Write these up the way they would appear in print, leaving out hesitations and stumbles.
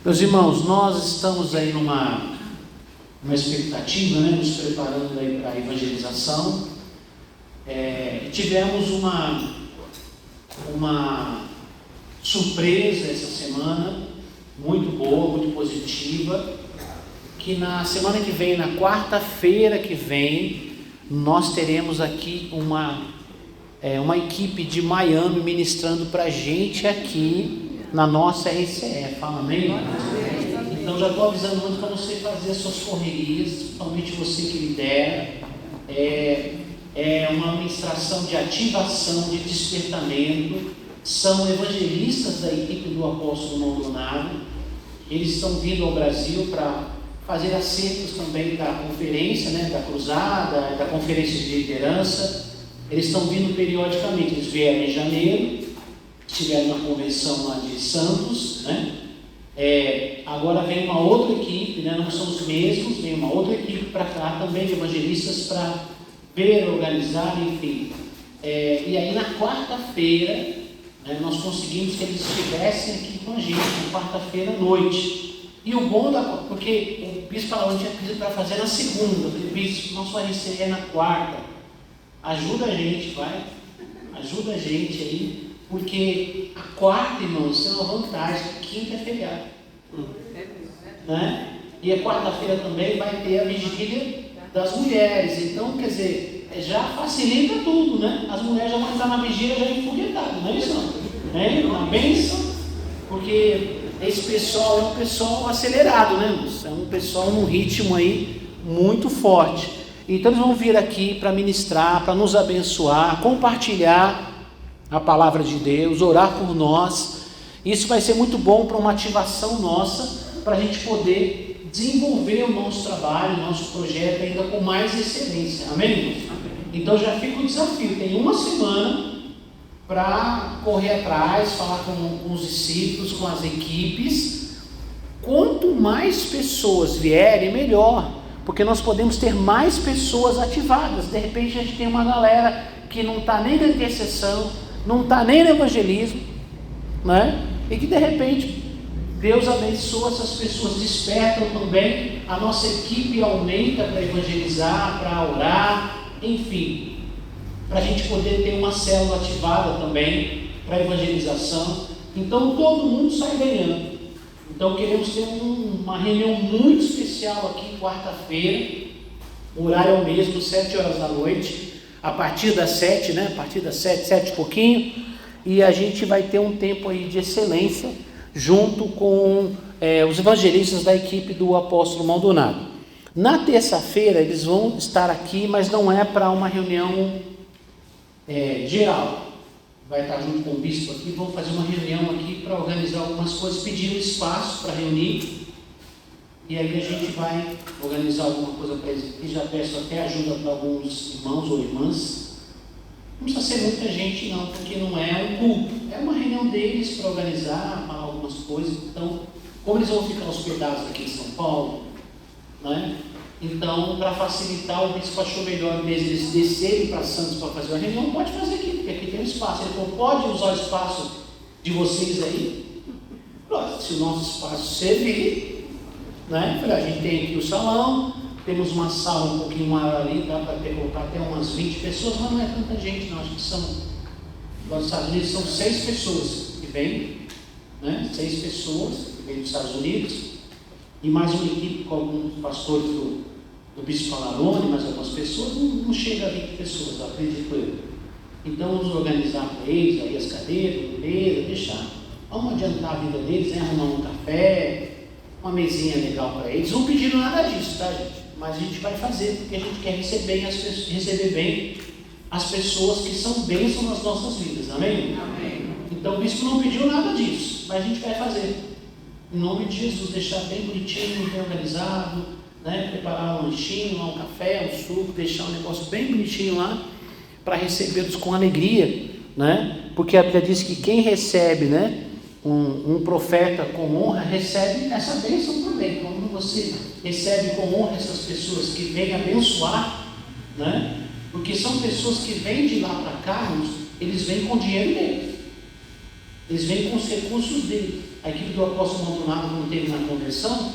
Meus irmãos, nós estamos aí numa expectativa, né, nos preparando aí para a evangelização. Tivemos uma surpresa essa semana, muito boa, muito positiva, que na semana que vem, na quarta-feira que vem, nós teremos aqui uma equipe de Miami ministrando para a gente aqui na nossa RCE. Fala amém? Então já estou avisando muito para você fazer as suas correrias, principalmente você que lidera. É uma administração de ativação, de despertamento. São evangelistas da equipe do apóstolo Maldonado. Eles estão vindo ao Brasil para fazer acertos também da conferência, né, da cruzada, da conferência de liderança. Eles estão vindo periodicamente. Eles vieram em janeiro, estiveram na convenção lá de Santos, né? Agora vem uma outra equipe, né? Não são os mesmos, vem uma outra equipe para cá também de evangelistas para ver, organizar, enfim. E aí na quarta-feira, né, nós conseguimos que eles estivessem aqui com a gente, na quarta-feira à noite. E o bom porque o bispo falou que tinha pedido para fazer na segunda. Eu falei, bispo, nosso RCE é na quarta. Ajuda a gente, vai. Ajuda a gente aí. Porque a quarta, irmãos, tem uma vantagem, quinta é feriado. Né? E a quarta-feira também vai ter a vigília das mulheres. Então, quer dizer, já facilita tudo, né? As mulheres já vão entrar na vigília já enfoguetadas, não é isso não? Uma bênção, porque esse pessoal é um pessoal acelerado, né, irmãos? É um pessoal num ritmo aí muito forte. Então eles vão vir aqui para ministrar, para nos abençoar, compartilhar a palavra de Deus, orar por nós. Isso vai ser muito bom para uma ativação nossa, para a gente poder desenvolver o nosso trabalho, o nosso projeto ainda com mais excelência. Amém, irmãos? Então já fica o desafio, tem uma semana para correr atrás, falar com os discípulos, com as equipes. Quanto mais pessoas vierem, melhor, porque nós podemos ter mais pessoas ativadas. De repente a gente tem uma galera que não está nem na intercessão, não está nem no evangelismo, né? E que de repente Deus abençoa essas pessoas, despertam também, a nossa equipe aumenta para evangelizar, para orar, enfim, para a gente poder ter uma célula ativada também para evangelização. Então todo mundo sai ganhando. Então queremos ter uma reunião muito especial aqui quarta-feira, o horário é o mesmo, 7 horas da noite, a partir das 7, né? A partir das 7 e pouquinho, e a gente vai ter um tempo aí de excelência, junto com os evangelistas da equipe do apóstolo Maldonado. Na terça-feira eles vão estar aqui, mas não é para uma reunião geral. Vai estar junto com o bispo aqui, vão fazer uma reunião aqui para organizar algumas coisas, pedir um espaço para reunir, e aí a gente vai organizar alguma coisa para eles. E já peço até ajuda para alguns irmãos ou irmãs. Não precisa ser muita gente não, porque não é um culto, é uma reunião deles para organizar, falar algumas coisas. Então, como eles vão ficar hospedados aqui em São Paulo, né? Então, para facilitar, o bispo achou melhor mesmo eles descerem para Santos para fazer uma reunião. Pode fazer aqui, porque aqui tem um espaço. Ele falou, pode usar o espaço de vocês aí? Pronto, se o nosso espaço servir, né? A gente tem aqui o salão, temos uma sala um pouquinho maior ali, dá para colocar até umas 20 pessoas, mas não é tanta gente não, acho que são, nos Estados Unidos são 6 pessoas que vêm, né? 6 pessoas que vêm dos Estados Unidos, e mais uma equipe com alguns pastores do Bispo Alarone, mais algumas pessoas, não chega a 20 pessoas, acredito eu. Então vamos organizar para eles aí as cadeiras, beleza, deixar, vamos adiantar a vida deles, né? Arrumar um café, uma mesinha legal para eles. Não pediram nada disso, tá, gente? Mas a gente vai fazer, porque a gente quer receber bem as pessoas que são bênçãos nas nossas vidas, amém? Amém. Então o bispo não pediu nada disso, mas a gente vai fazer. Em nome de Jesus, deixar bem bonitinho, bem organizado, né? Preparar um lanchinho, um café, um suco, deixar um negócio bem bonitinho lá, para recebê-los com alegria, né? Porque a Bíblia diz que quem recebe, né, um profeta com honra, recebe essa bênção também. Quando você recebe com honra essas pessoas que vêm abençoar, né? Porque são pessoas que vêm de lá para cá, eles vêm com dinheiro deles. Eles vêm com os recursos dele. A equipe do apóstolo Maldonado, quando teve na conversão,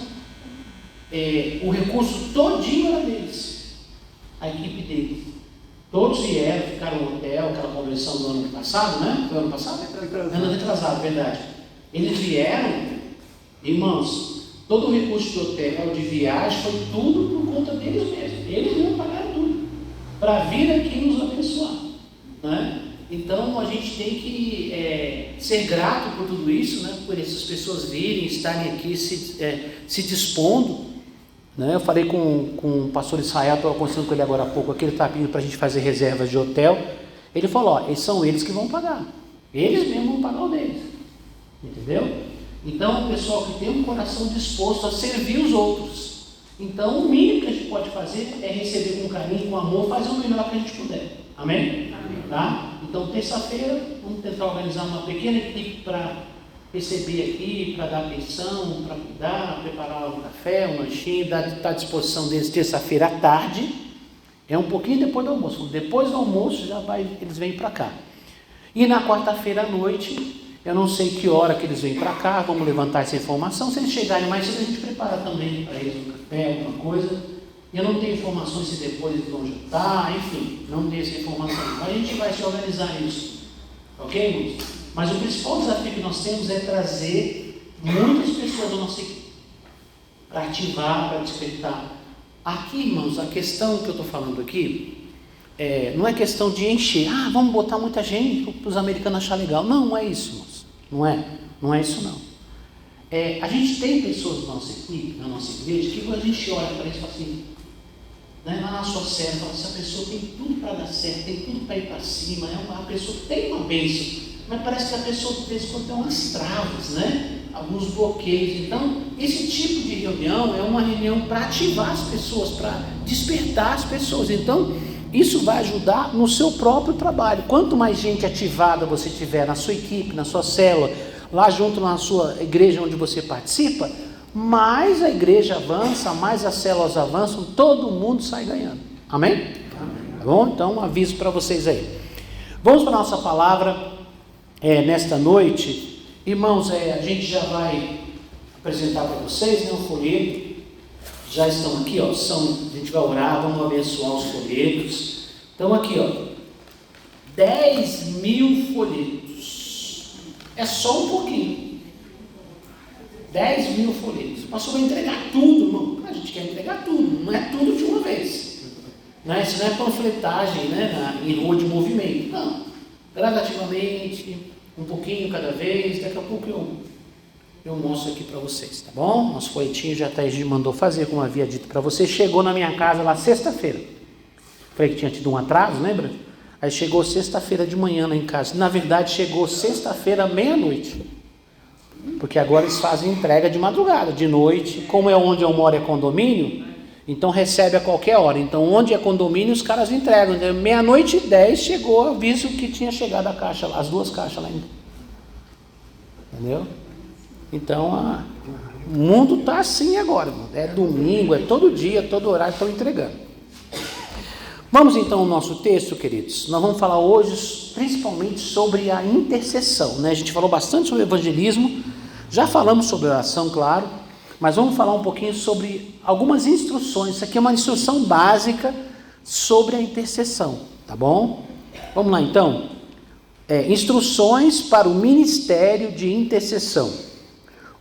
o recurso todinho era deles. A equipe deles. Todos vieram, ficaram no hotel, aquela convenção do ano passado, né? Foi ano passado? Ano retrasado, verdade. Eles vieram, irmãos, todo o recurso do hotel, de viagem, foi tudo por conta deles mesmos. Eles mesmos pagaram tudo, para vir aqui nos abençoar, né? Então a gente tem que ser grato por tudo isso, né? Por essas pessoas virem, estarem aqui se dispondo. Eu falei com o pastor Israel, estava conversando com ele agora há pouco, aqui ele está pedindo para a gente fazer reservas de hotel. Ele falou, são eles que vão pagar, eles mesmos vão pagar o deles, entendeu? Então o pessoal que tem um coração disposto a servir os outros, então o mínimo que a gente pode fazer é receber com carinho, com amor, fazer o melhor que a gente puder, amém? Amém. Tá? Então terça-feira vamos tentar organizar uma pequena equipe para receber aqui, para dar atenção, para cuidar, preparar um café, um lanchinho, estar à disposição deles terça-feira à tarde, um pouquinho depois do almoço. Depois do almoço eles vêm para cá. E na quarta-feira à noite, eu não sei que hora que eles vêm para cá, vamos levantar essa informação. Se eles chegarem mais cedo, a gente prepara também para eles um café, alguma coisa. Eu não tenho informações se depois eles vão jantar, enfim, não tenho essa informação. Mas a gente vai se organizar nisso, ok, irmãos? Mas o principal desafio que nós temos é trazer muitas pessoas da nossa equipe, para ativar, para despertar. Aqui, irmãos, a questão que eu estou falando aqui, não é questão de encher, vamos botar muita gente para os americanos achar legal. Não é isso, irmãos, não é isso não. A gente tem pessoas na nossa equipe, na nossa igreja, que quando a gente olha para eles e fala assim, lá na sua série, fala, essa pessoa tem tudo para dar certo, tem tudo para ir para cima, a pessoa tem uma bênção, mas parece que a pessoa de vez em quando tem umas travas, alguns bloqueios. Então esse tipo de reunião é uma reunião para ativar as pessoas, para despertar as pessoas. Então isso vai ajudar no seu próprio trabalho. Quanto mais gente ativada você tiver na sua equipe, na sua célula, lá junto na sua igreja onde você participa, mais a igreja avança, mais as células avançam, todo mundo sai ganhando. Amém? Amém. Tá bom? Então um aviso para vocês aí. Vamos para a nossa palavra nesta noite. Irmãos, a gente já vai apresentar para vocês, um folheto. Já estão aqui, a gente vai orar, vamos abençoar os folhetos. Estão aqui, 10.000 folhetos. É só um pouquinho. 10.000 folhetos. Pastor, vai entregar tudo, irmão. A gente quer entregar tudo, não é tudo de uma vez. Isso não é panfletagem, em rua de movimento. Não. Gradativamente, um pouquinho cada vez. Daqui a pouco eu mostro aqui para vocês, tá bom? Nosso folhetinho já a gente mandou fazer, como havia dito para vocês. Chegou na minha casa lá sexta-feira. Falei que tinha tido um atraso, lembra? Aí chegou sexta-feira de manhã lá em casa. Na verdade, chegou sexta-feira meia-noite. Porque agora eles fazem entrega de madrugada, de noite. Como onde eu moro é condomínio, então recebe a qualquer hora. Então onde é condomínio os caras entregam. Então, 00:10 chegou o aviso que tinha chegado a caixa, as 2 caixas lá. Entendeu? Então o mundo está assim agora, mano. É domingo, é todo dia, todo horário estão entregando. Vamos então ao nosso texto, queridos. Nós vamos falar hoje principalmente sobre a intercessão, A gente falou bastante sobre evangelismo, já falamos sobre oração, claro, mas vamos falar um pouquinho sobre algumas instruções. Isso aqui é uma instrução básica sobre a intercessão, tá bom? Vamos lá então. Instruções para o ministério de intercessão.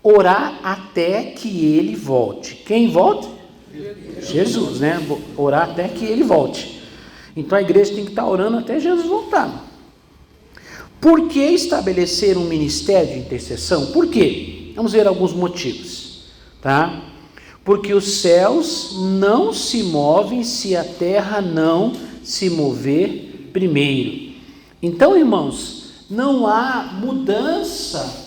Orar até que ele volte. Quem volta? Jesus, Orar até que ele volte. Então a igreja tem que estar orando até Jesus voltar. Por que estabelecer um ministério de intercessão? Por quê? Vamos ver alguns motivos, tá? Porque os céus não se movem se a terra não se mover primeiro. Então, irmãos, não há mudança,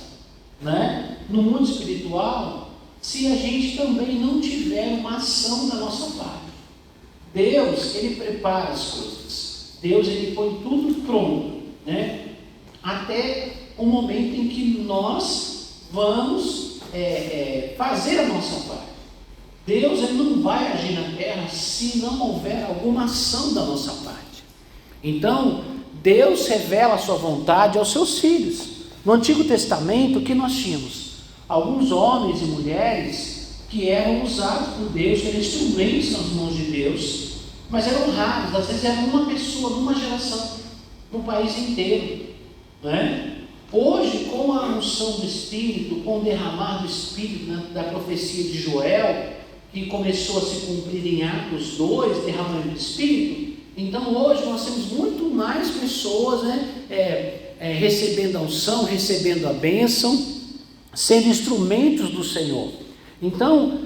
no mundo espiritual se a gente também não tiver uma ação da nossa parte. Deus, Ele prepara as coisas. Deus, Ele põe tudo pronto, até o momento em que nós vamos fazer a nossa parte. Deus, Ele não vai agir na terra se não houver alguma ação da nossa parte. Então, Deus revela a sua vontade aos seus filhos. No Antigo Testamento, o que nós tínhamos? Alguns homens e mulheres que eram usados por Deus, que eram instrumentos nas mãos de Deus, mas eram raros, às vezes era uma pessoa, numa geração, no país inteiro, né? Hoje, com a unção do Espírito, com o derramar do Espírito, né, da profecia de Joel, que começou a se cumprir em Atos 2, derramamento do Espírito, então hoje nós temos muito mais pessoas, né, recebendo a unção, recebendo a bênção, sendo instrumentos do Senhor. Então,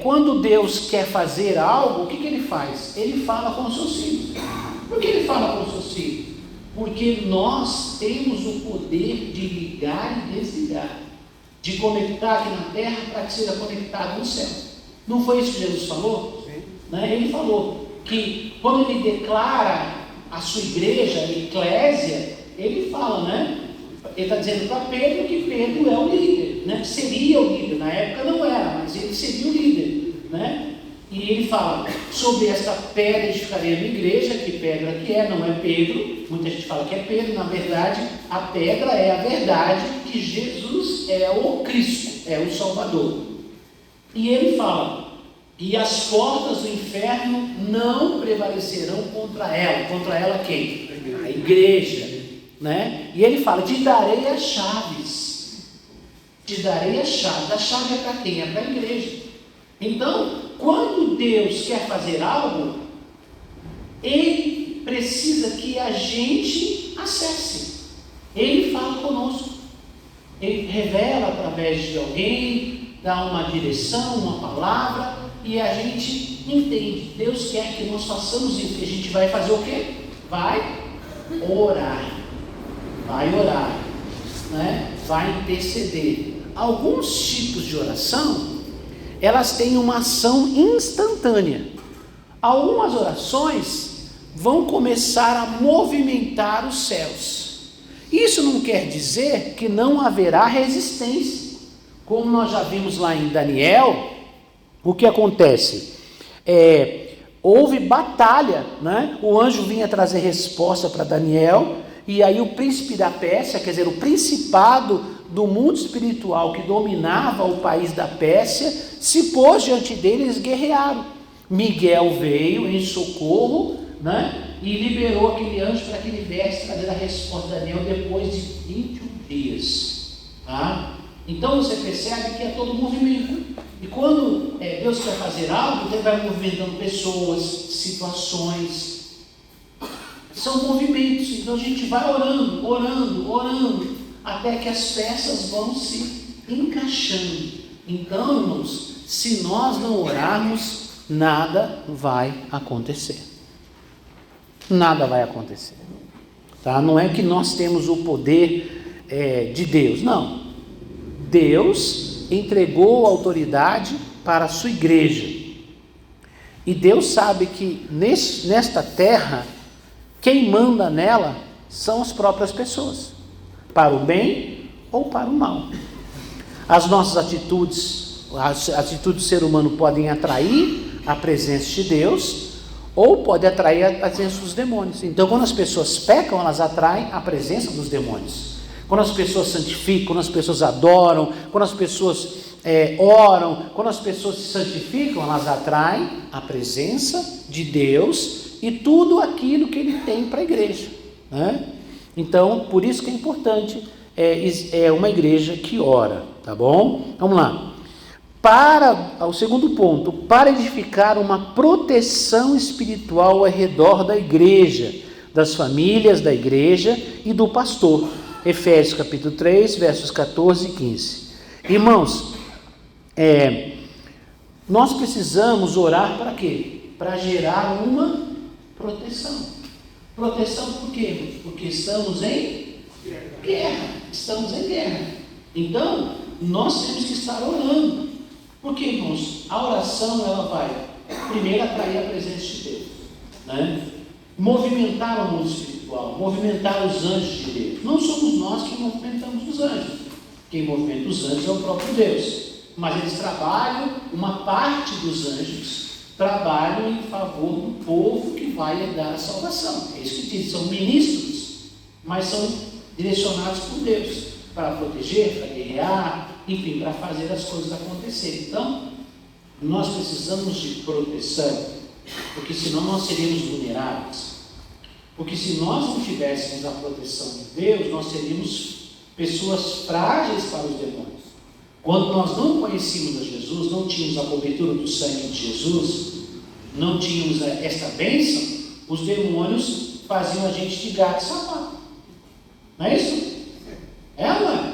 quando Deus quer fazer algo, o que ele faz? Ele fala com os seus filhos. Por que ele fala com os seus filhos? Porque nós temos o poder de ligar e desligar, de conectar aqui na terra para que seja conectado no céu. Não foi isso que Jesus falou? Né? Ele falou que quando ele declara a sua igreja, a eclésia, ele fala, né? Ele está dizendo para Pedro que Pedro é o líder, né? Seria o líder, na época não era, mas ele seria o líder, né? E ele fala, sobre esta pedra edificarei a minha igreja, que pedra que é, não é Pedro, muita gente fala que é Pedro, na verdade, a pedra é a verdade, que Jesus é o Cristo, é o Salvador. E ele fala, e as portas do inferno não prevalecerão contra ela quem? A igreja, né? E ele fala, te darei as chaves, a chave é para quem? É para a igreja. Então, quando Deus quer fazer algo, Ele precisa que a gente acesse. Ele fala conosco, Ele revela através de alguém, dá uma direção, uma palavra, e a gente entende. Deus quer que nós façamos isso, e a gente vai fazer o quê? Vai orar, né? Vai interceder. Alguns tipos de oração, elas têm uma ação instantânea. Algumas orações vão começar a movimentar os céus. Isso não quer dizer que não haverá resistência. Como nós já vimos lá em Daniel, o que acontece? Houve batalha, né? O anjo vinha trazer resposta para Daniel, e aí o príncipe da Pérsia, quer dizer, o principado do mundo espiritual que dominava o país da Pérsia, se pôs diante dele, eles guerrearam. Miguel veio em socorro, né? E liberou aquele anjo para que ele viesse trazer a resposta de Daniel depois de 21 dias. Tá? Então você percebe que é todo movimento. E quando Deus quer fazer algo, Ele vai movimentando pessoas, situações. São movimentos. Então a gente vai orando, até que as peças vão se encaixando. Então, irmãos, se nós não orarmos, nada vai acontecer. Nada vai acontecer. Tá? Não é que nós temos o poder de Deus, não. Deus entregou a autoridade para a sua igreja. E Deus sabe que nesta terra, quem manda nela são as próprias pessoas, para o bem ou para o mal. As nossas atitudes, as atitudes do ser humano podem atrair a presença de Deus, ou pode atrair a presença dos demônios. Então, quando as pessoas pecam, elas atraem a presença dos demônios. Quando as pessoas santificam, quando as pessoas adoram, quando as pessoas oram, quando as pessoas se santificam, elas atraem a presença de Deus e tudo aquilo que Ele tem para a igreja, né? Então, por isso que é importante uma igreja que ora, tá bom? Vamos lá. O segundo ponto, para edificar uma proteção espiritual ao redor da igreja, das famílias da igreja e do pastor. Efésios capítulo 3, versos 14 e 15. Irmãos, nós precisamos orar para quê? Para gerar uma proteção. Proteção por quê? Porque estamos em guerra. Então, nós temos que estar orando. Porque, irmãos, a oração, ela vai primeiro atrair a presença de Deus, né? Movimentar o mundo espiritual, movimentar os anjos de Deus. Não somos nós que movimentamos os anjos. Quem movimenta os anjos é o próprio Deus. Mas eles trabalham, uma parte dos anjos trabalham em favor do povo que vai herdar a salvação. É isso que diz, são ministros, mas são direcionados por Deus, para proteger, para guerrear, enfim, para fazer as coisas acontecerem. Então, nós precisamos de proteção, porque senão nós seríamos vulneráveis. Porque se nós não tivéssemos a proteção de Deus, nós seríamos pessoas frágeis para os demônios. Quando nós não conhecíamos a Jesus, não tínhamos a cobertura do sangue de Jesus, não tínhamos esta bênção, os demônios faziam a gente de gato e sapato. Não é isso? É ou não é?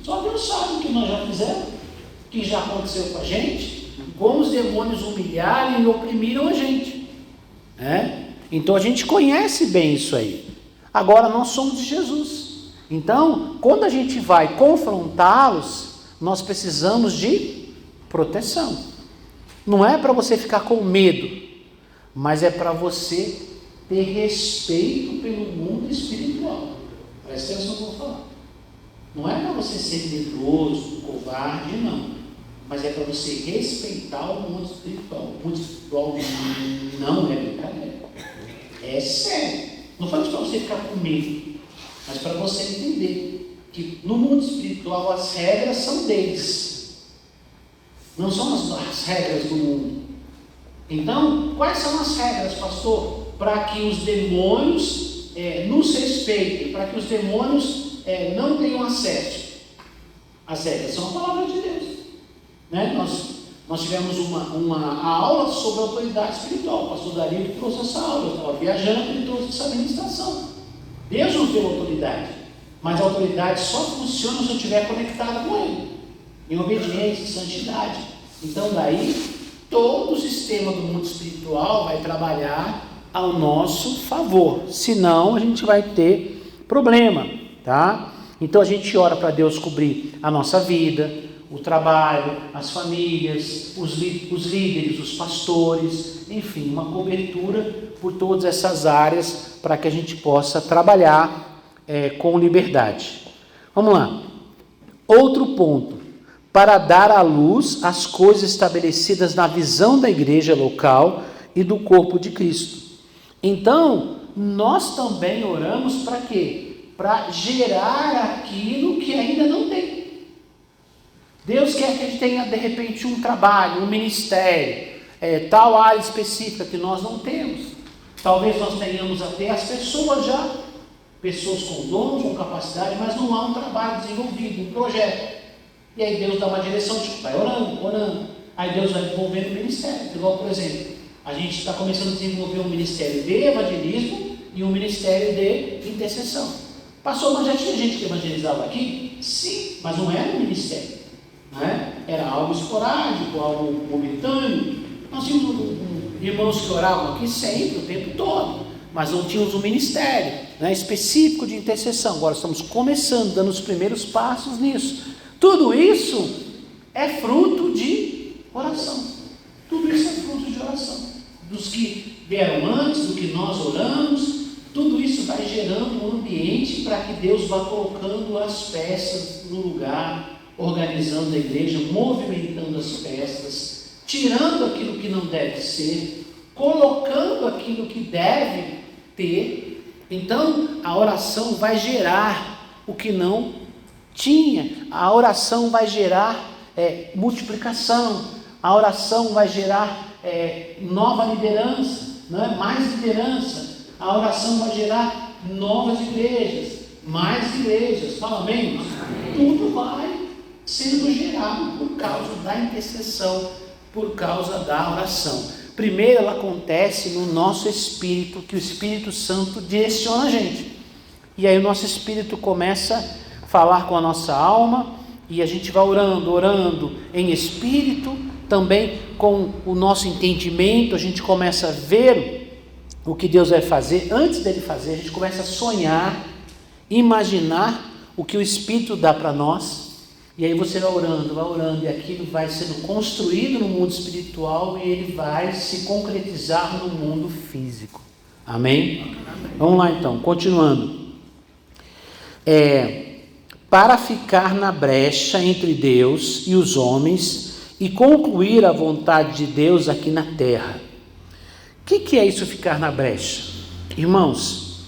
Só Deus sabe o que nós já fizemos, o que já aconteceu com a gente, como os demônios humilharam e oprimiram a gente. Então a gente conhece bem isso aí. Agora nós somos de Jesus. Então, quando a gente vai confrontá-los, nós precisamos de proteção. Não é para você ficar com medo, mas é para você ter respeito pelo mundo espiritual. Presta atenção no que eu vou falar. Não é para você ser medroso, covarde, não. Mas é para você respeitar o mundo espiritual. O mundo espiritual não é brincadeira. É sério. Não falo para você ficar com medo, mas para você entender que no mundo espiritual as regras são deles. Não são as regras do mundo. Então, quais são as regras, pastor? Para que os demônios nos respeitem, para que os demônios não tenham acesso. As regras são a palavra de Deus. Nós tivemos uma aula sobre a autoridade espiritual. O pastor Dario que trouxe essa aula. Eu estava viajando e ele trouxe essa ministração. Deus nos deu autoridade, mas a autoridade só funciona se eu estiver conectado com Ele, em obediência, em santidade. Então daí, todo o sistema do mundo espiritual vai trabalhar ao nosso favor, senão a gente vai ter problema, tá? Então a gente ora para Deus cobrir a nossa vida, o trabalho, as famílias, os líderes, os pastores, enfim, uma cobertura por todas essas áreas para que a gente possa trabalhar com liberdade. Vamos lá. Outro ponto, para dar à luz as coisas estabelecidas na visão da igreja local e do corpo de Cristo. Então, nós também oramos para quê? Para gerar aquilo que ainda não tem. Deus quer que a gente tenha, de repente, um trabalho, um ministério, tal área específica que nós não temos. Talvez nós tenhamos até as pessoas já, pessoas com dom, com capacidade, mas não há um trabalho desenvolvido, um projeto. E aí Deus dá uma direção, tipo, vai orando. Aí Deus vai desenvolvendo o ministério. Igual, por exemplo, a gente está começando a desenvolver um ministério de evangelismo e um ministério de intercessão. Pastor, mas já tinha gente que evangelizava aqui? Sim, mas não era um ministério. Era algo esporádico, algo momentâneo. Nós tínhamos irmãos que oravam aqui sempre, o tempo todo, mas não tínhamos um ministério específico de intercessão. Agora estamos começando, dando os primeiros passos nisso. Tudo isso é fruto de oração. Tudo isso é fruto de oração. Dos que vieram antes, do que nós oramos, tudo isso vai gerando um ambiente para que Deus vá colocando as peças no lugar, organizando a igreja, movimentando as peças, tirando aquilo que não deve ser, colocando aquilo que deve ter. Então, a oração vai gerar o que não tinha. A oração vai gerar multiplicação. A oração vai gerar nova liderança, mais liderança. A oração vai gerar novas igrejas, mais igrejas. Fala amém? Tudo vai sendo gerado por causa da intercessão, por causa da oração. Primeiro ela acontece no nosso espírito, que o Espírito Santo direciona a gente. E aí o nosso espírito começa a falar com a nossa alma, e a gente vai orando em espírito, também com o nosso entendimento, a gente começa a ver o que Deus vai fazer. Antes dele fazer, a gente começa a sonhar, imaginar o que o Espírito dá para nós. E aí você vai orando, e aquilo vai sendo construído no mundo espiritual e ele vai se concretizar no mundo físico. Amém? Vamos lá então, continuando. Para ficar na brecha entre Deus e os homens e concluir a vontade de Deus aqui na terra. O que é isso, ficar na brecha? Irmãos,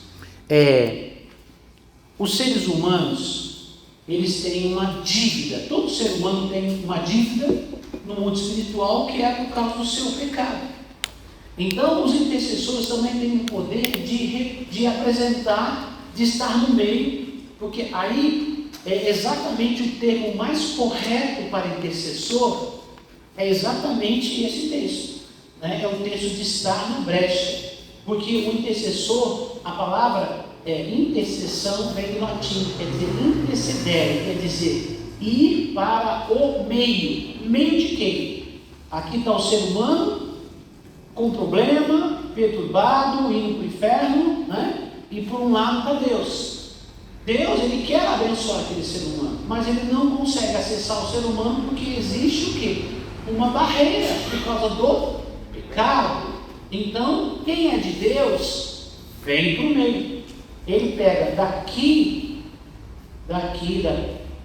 os seres humanos, eles têm uma dívida. Todo ser humano tem uma dívida no mundo espiritual, que é por causa do seu pecado. Então, os intercessores também têm o poder de apresentar, de estar no meio, porque aí é exatamente o termo mais correto para intercessor, é exatamente esse texto, né? É o texto de estar na brecha, porque o intercessor, a palavra intercessão vem do latim, quer dizer interceder, quer dizer ir para o meio. Meio de quem? Aqui está o ser humano com problema, perturbado, indo para o inferno, né? E por um lado está Deus. Deus, ele quer abençoar aquele ser humano, mas ele não consegue acessar o ser humano porque existe o quê? Uma barreira por causa do pecado. Então, quem é de Deus, vem para o meio. Ele pega daqui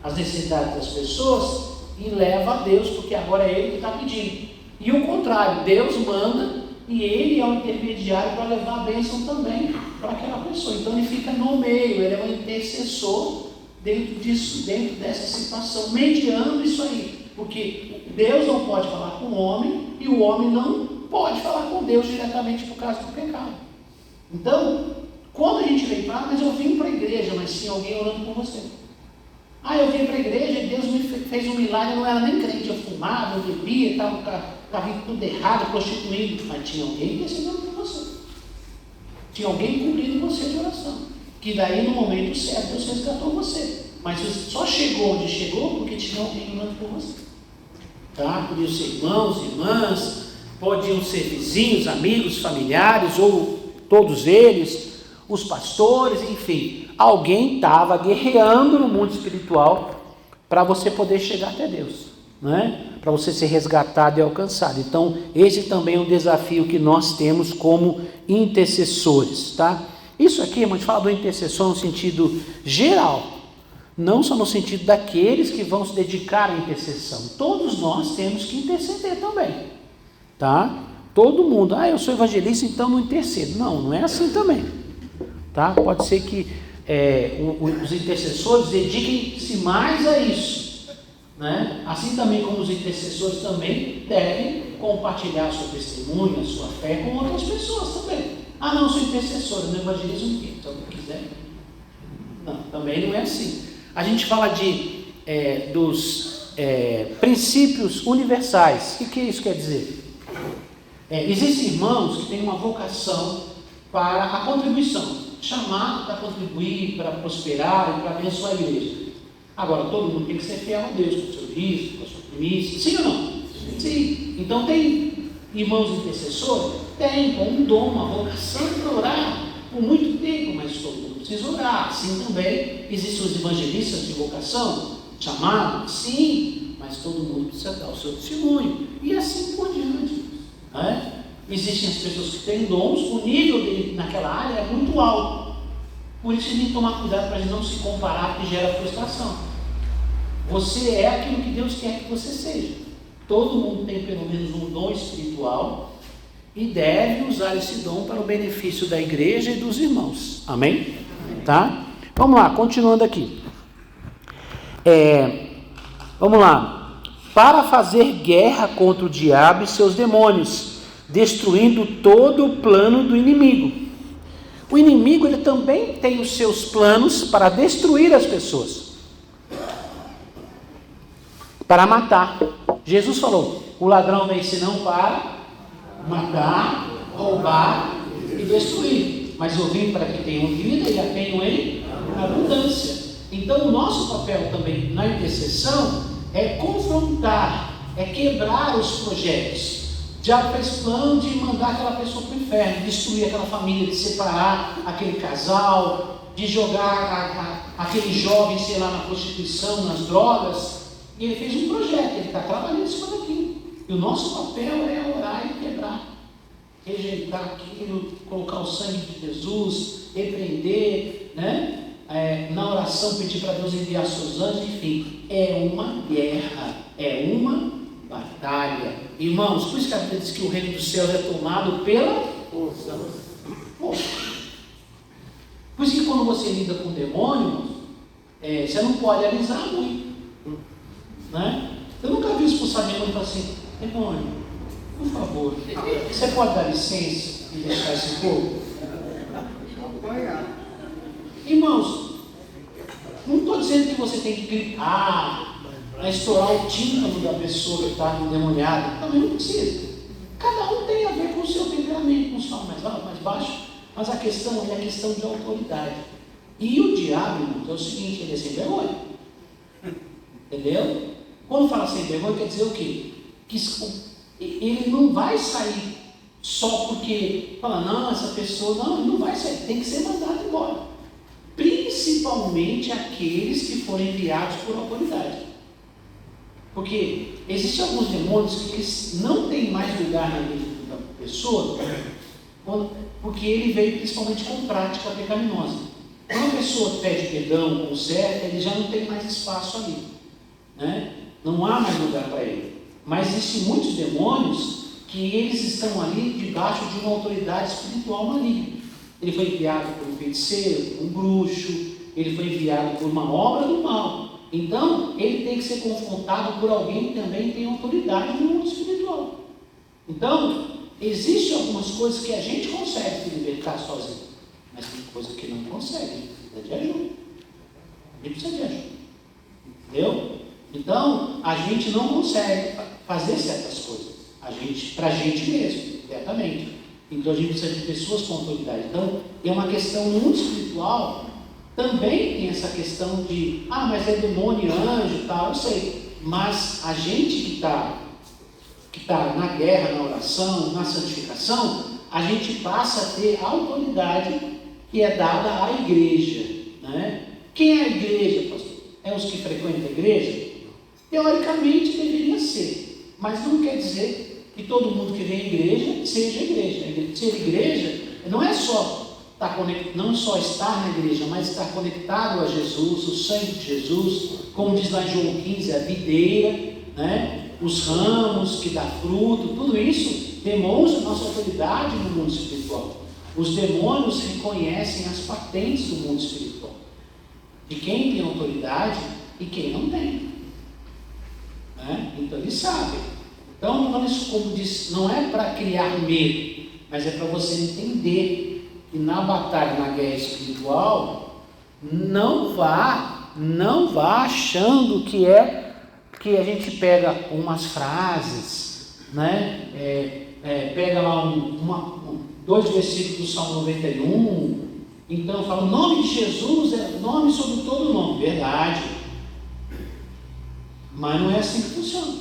as necessidades das pessoas e leva a Deus, porque agora é ele que está pedindo. E o contrário, Deus manda e ele é o intermediário para levar a bênção também para aquela pessoa. Então ele fica no meio, ele é um intercessor dentro disso, dentro dessa situação, mediando isso aí. Porque Deus não pode falar com o homem e o homem não pode falar com Deus diretamente por causa do pecado. Então, quando a gente vem para, mas eu vim para a igreja, mas tinha alguém orando por você. Eu vim para a igreja e Deus me fez um milagre, eu não era nem crente, eu fumava, eu bebia, estava tudo errado, prostituindo, mas tinha alguém intercedendo por você. Tinha alguém cumprindo você de oração, que daí no momento certo Deus resgatou você. Mas você só chegou onde chegou porque tinha alguém orando por você. Tá? Podiam ser irmãos, irmãs, podiam ser vizinhos, amigos, familiares, ou todos eles, os pastores, enfim, alguém estava guerreando no mundo espiritual para você poder chegar até Deus, né? Para você ser resgatado e alcançado. Então, esse também é um desafio que nós temos como intercessores, tá? Isso aqui, a gente fala do intercessor no sentido geral, não só no sentido daqueles que vão se dedicar à intercessão. Todos nós temos que interceder também, tá? Todo mundo, eu sou evangelista, então não intercedo. Não é assim também, tá? Pode ser que os intercessores dediquem-se mais a isso, né? Assim também como os intercessores também devem compartilhar seu testemunho, a sua fé com outras pessoas também. Não, sou intercessora, no evangelismo o quê? Então, não quiser. Não, também não é assim. A gente fala dos princípios universais. O que isso quer dizer? Existem irmãos que têm uma vocação para a contribuição, chamado para contribuir, para prosperar e para abençoar a igreja. Agora, todo mundo tem que ser fiel a Deus, com o seu risco, com a sua primícia, sim ou não? Sim. Então, tem irmãos intercessores? Tem, com um dom, uma vocação para orar por muito tempo, mas todo mundo precisa orar. Assim também existem os evangelistas de vocação, chamado? Sim, mas todo mundo precisa dar o seu testemunho. E assim por diante, né? Existem as pessoas que têm dons, o nível dele naquela área é muito alto. Por isso, tem que tomar cuidado para não se comparar, porque gera frustração. Você é aquilo que Deus quer que você seja. Todo mundo tem pelo menos um dom espiritual e deve usar esse dom para o benefício da igreja e dos irmãos. Amém? Tá? Vamos lá, continuando aqui. Vamos lá. Para fazer guerra contra o diabo e seus demônios, destruindo todo o plano do inimigo. O inimigo, ele também tem os seus planos para destruir as pessoas, para matar. Jesus falou: o ladrão vem senão para matar, roubar e destruir, mas eu vim para que tenham vida e a tenham em abundância. Então o nosso papel também na intercessão é confrontar, é quebrar os projetos. O diabo fez plano de mandar aquela pessoa para o inferno, destruir aquela família, de separar aquele casal, de jogar aquele jovem, sei lá, na prostituição, nas drogas. E ele fez um projeto, ele está trabalhando em cima daquilo. E o nosso papel é orar e quebrar, rejeitar aquilo, colocar o sangue de Jesus, repreender, né? Na oração pedir para Deus enviar seus anjos, enfim, é uma guerra, é uma batalha. Irmãos, por isso que a Bíblia diz que o reino dos céus é tomado pela força. Por isso que quando você lida com demônios, você não pode alisar muito, né? Eu nunca vi expulsar demônio e falar assim: demônio, por favor, você pode dar licença e deixar esse povo? Irmãos, não estou dizendo que você tem que gritar, estourar o tímpano da pessoa que está endemoniada. Também não precisa. Cada um tem a ver com o seu temperamento, com o som mais alto, mais baixo. Mas a questão é a questão de autoridade. E o diabo, irmãos, é o seguinte: ele é sem vergonha. Entendeu? Quando fala sem vergonha, quer dizer o quê? Que ele não vai sair só porque fala: não, essa pessoa, não, ele não vai sair, tem que ser mandado embora. Principalmente aqueles que foram enviados por autoridade. Porque existem alguns demônios que eles não têm mais lugar na vida da pessoa, porque ele veio principalmente com prática pecaminosa. Quando a pessoa pede perdão, conserta, ele já não tem mais espaço ali, né? Não há mais lugar para ele. Mas existem muitos demônios que eles estão ali debaixo de uma autoridade espiritual maligna. Ele foi enviado por um feiticeiro, por um bruxo, ele foi enviado por uma obra do mal. Então, ele tem que ser confrontado por alguém que também tem autoridade no mundo espiritual. Então, existem algumas coisas que a gente consegue se libertar sozinho, mas tem coisas que não consegue, precisa de ajuda. A gente precisa de ajuda. Entendeu? Então, a gente não consegue fazer certas coisas. Para a gente mesmo, diretamente. Então, a gente precisa de pessoas com autoridade. Então, é uma questão no mundo espiritual. Também tem essa questão de, mas é demônio e anjo e tal, eu sei. Mas a gente que está na guerra, na oração, na santificação, a gente passa a ter a autoridade que é dada à igreja, né? Quem é a igreja, pastor? É os que frequentam a igreja? Teoricamente deveria ser, mas não quer dizer que todo mundo que vem à igreja seja igreja. Ser igreja não é só não só estar na igreja, mas estar conectado a Jesus, o sangue de Jesus, como diz lá em João 15, a videira, né? Os ramos que dá fruto, tudo isso demonstra nossa autoridade no mundo espiritual. Os demônios reconhecem as patentes do mundo espiritual, de quem tem autoridade e quem não tem, né? Então eles sabem. Então, isso, como disse, não é para criar medo, mas é para você entender. E na batalha, na guerra espiritual, não vá achando que a gente pega umas frases, né? Pega lá dois versículos do Salmo 91, então fala: o nome de Jesus é nome sobre todo nome, verdade, mas não é assim que funciona.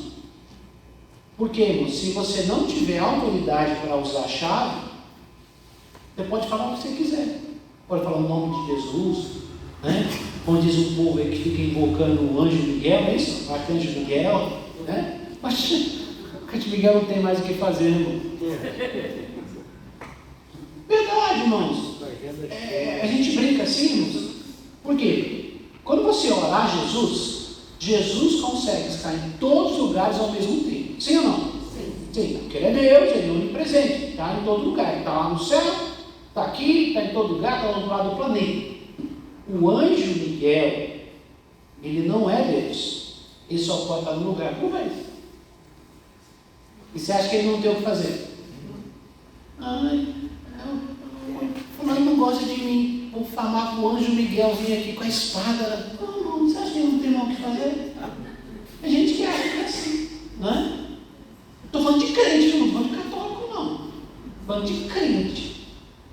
Porque, irmão, se você não tiver autoridade para usar a chave, você pode falar o que você quiser. Pode falar o nome de Jesus, né? Como diz um povo aí que fica invocando o anjo Miguel, é isso? Arcanjo Miguel, né? Mas o arcanjo Miguel não tem mais o que fazer, irmão. Verdade, irmãos. A gente brinca assim, irmãos. Por quê? Quando você orar a Jesus consegue estar em todos os lugares ao mesmo tempo. Sim ou não? Sim. Porque ele é Deus, ele é onipresente, está em todo lugar. Ele está lá no céu, está aqui, está em todo lugar, está do outro lado do planeta. O anjo Miguel, ele não é Deus. Ele só pode estar no lugar por vez. E você acha que ele não tem o que fazer? Fulano não gosta de mim. Vou falar com o anjo Miguel vir aqui com a espada. Não, você acha que ele não tem mais o que fazer? Tem gente que acha que é assim, não é? Estou falando de crente, não estou falando de católico, não. Estou falando de crente.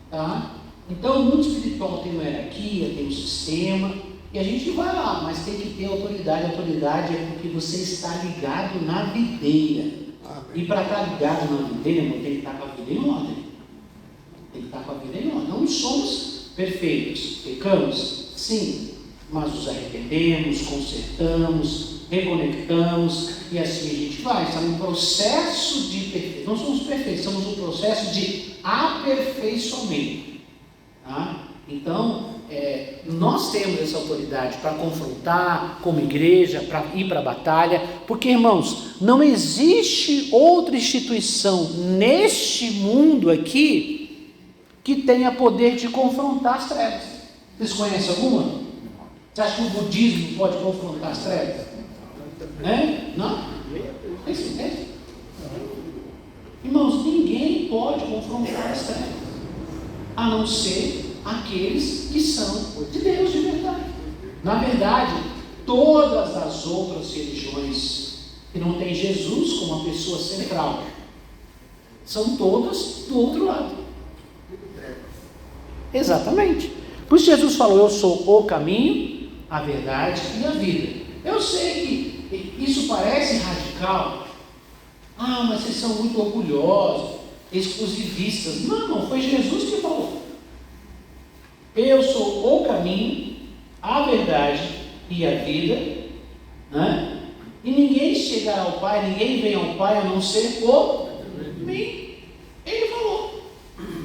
Tá? Então, o mundo espiritual tem uma hierarquia, tem um sistema, e a gente vai lá, mas tem que ter autoridade. A autoridade é porque você está ligado na videira. E para estar ligado na videira, irmão, tem que estar com a vida em ordem. Tem que estar com a vida em ordem. Não somos perfeitos, pecamos, sim, mas nos arrependemos, consertamos, reconectamos, e assim a gente vai. Estamos no processo de perfeição. Não somos perfeitos, estamos no processo de aperfeiçoamento. Tá? Então, nós temos essa autoridade para confrontar como igreja, para ir para a batalha, porque, irmãos, não existe outra instituição neste mundo aqui que tenha poder de confrontar as trevas. Vocês conhecem alguma? Você acha que o budismo pode confrontar as trevas? Não? Tem certeza? Irmãos, ninguém pode confrontar as trevas, a não ser aqueles que são de Deus de verdade. Na verdade, todas as outras religiões que não têm Jesus como a pessoa central, são todas do outro lado. Exatamente. Por isso Jesus falou: eu sou o caminho, a verdade e a vida. Eu sei que isso parece radical. Mas vocês são muito orgulhosos, exclusivistas. Não, foi Jesus que falou. Eu sou o caminho, a verdade e a vida, né? E ninguém chegará ao Pai, ninguém vem ao Pai a não ser por mim. Ele falou.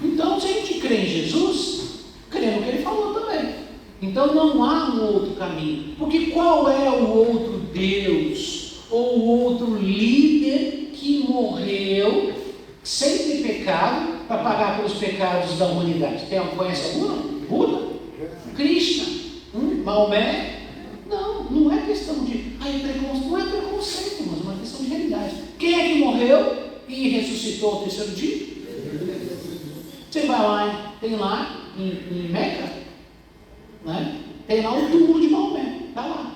Então, se a gente crê em Jesus, crê no que ele falou também. Então não há um outro caminho. Porque qual é o outro Deus ou o outro líder que morreu sem ter pecado para pagar pelos pecados da humanidade? Conhece algum? Buda? Krishna? Maomé? Não é questão de preconceito, não é preconceito, mas é uma questão de realidade. Quem é que morreu e ressuscitou ao terceiro dia? Você vai lá, tem lá em Meca, né? Tem lá o túmulo de Maomé, está lá.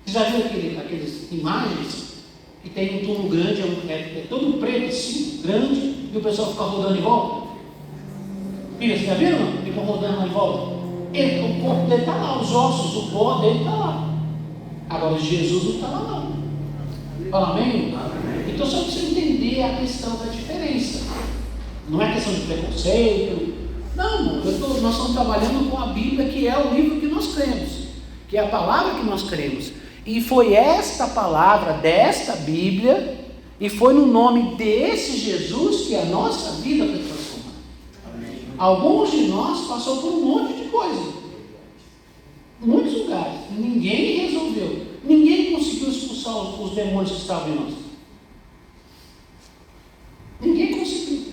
Você já viu aquelas imagens que tem um túmulo grande, é todo preto assim, grande, e o pessoal fica rodando em volta? Filha, você já viu? Não? Ficam rodando lá em volta. O corpo dele está lá, os ossos, o pó dele está lá. Agora Jesus não está lá não. Fala amém? Então só para você entender a questão da diferença. Não é questão de preconceito. Não, nós estamos trabalhando com a Bíblia, que é o livro que nós cremos, que é a palavra que nós cremos. E foi esta palavra, desta Bíblia, e foi no nome desse Jesus que a nossa vida foi transformada. Amém. Alguns de nós passou por um monte de coisa, muitos lugares, ninguém resolveu, ninguém conseguiu expulsar os demônios que estavam em nós. Ninguém conseguiu.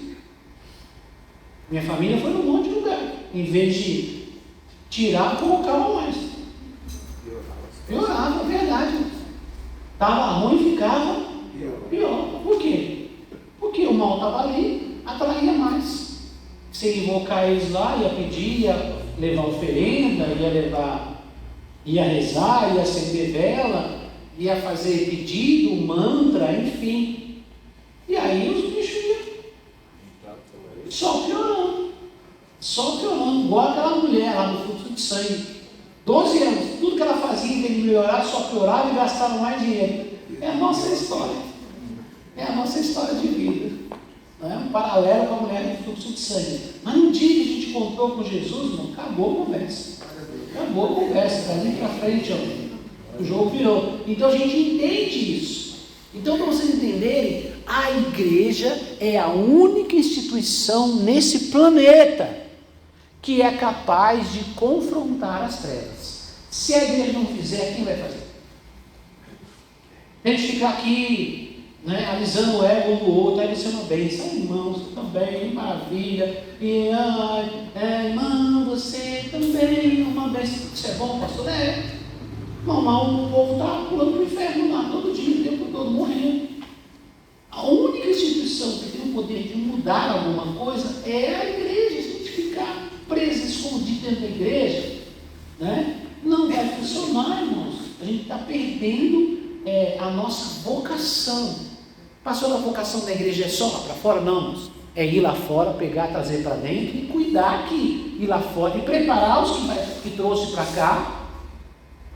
Minha família foi num monte de lugar. Em vez de tirar, colocava mais. Piorava, é verdade. Estava ruim, ficava pior. Por quê? Porque o mal estava ali, atraía mais. Você invocar eles lá, ia pedir, ia levar oferenda, ia rezar, ia acender vela, ia fazer pedido, mantra, enfim. E aí os bichos iam só piorando, igual aquela mulher lá no fluxo de sangue, 12 anos, tudo que ela fazia em vez de melhorar, só piorava e gastava mais dinheiro. É a nossa história, de vida, não é? Um paralelo com a mulher no fluxo de sangue. Mas no dia que a gente encontrou com Jesus, irmão, acabou a conversa, dali para frente, o jogo virou. Então a gente entende isso. Então, para vocês entenderem, a igreja é a única instituição nesse planeta que é capaz de confrontar as trevas. Se a igreja não fizer, quem vai fazer? A gente ficar aqui, né, alisando o ego do outro, aí você não bem, são irmãos também, maravilha, e irmão, você também, uma bênção. Isso é bom, pastor? Normal, o povo está pulando para o inferno lá, todo dia, o tempo todo, morrendo. A única instituição que tem o poder de mudar alguma coisa é a igreja. Se a gente ficar preso, escondido dentro da igreja, né, não vai funcionar, irmãos. A gente está perdendo a nossa vocação. Pastor, a vocação da igreja é só lá para fora? Não, irmãos. É ir lá fora, pegar, trazer para dentro e cuidar aqui. Ir lá fora e preparar os que trouxe para cá,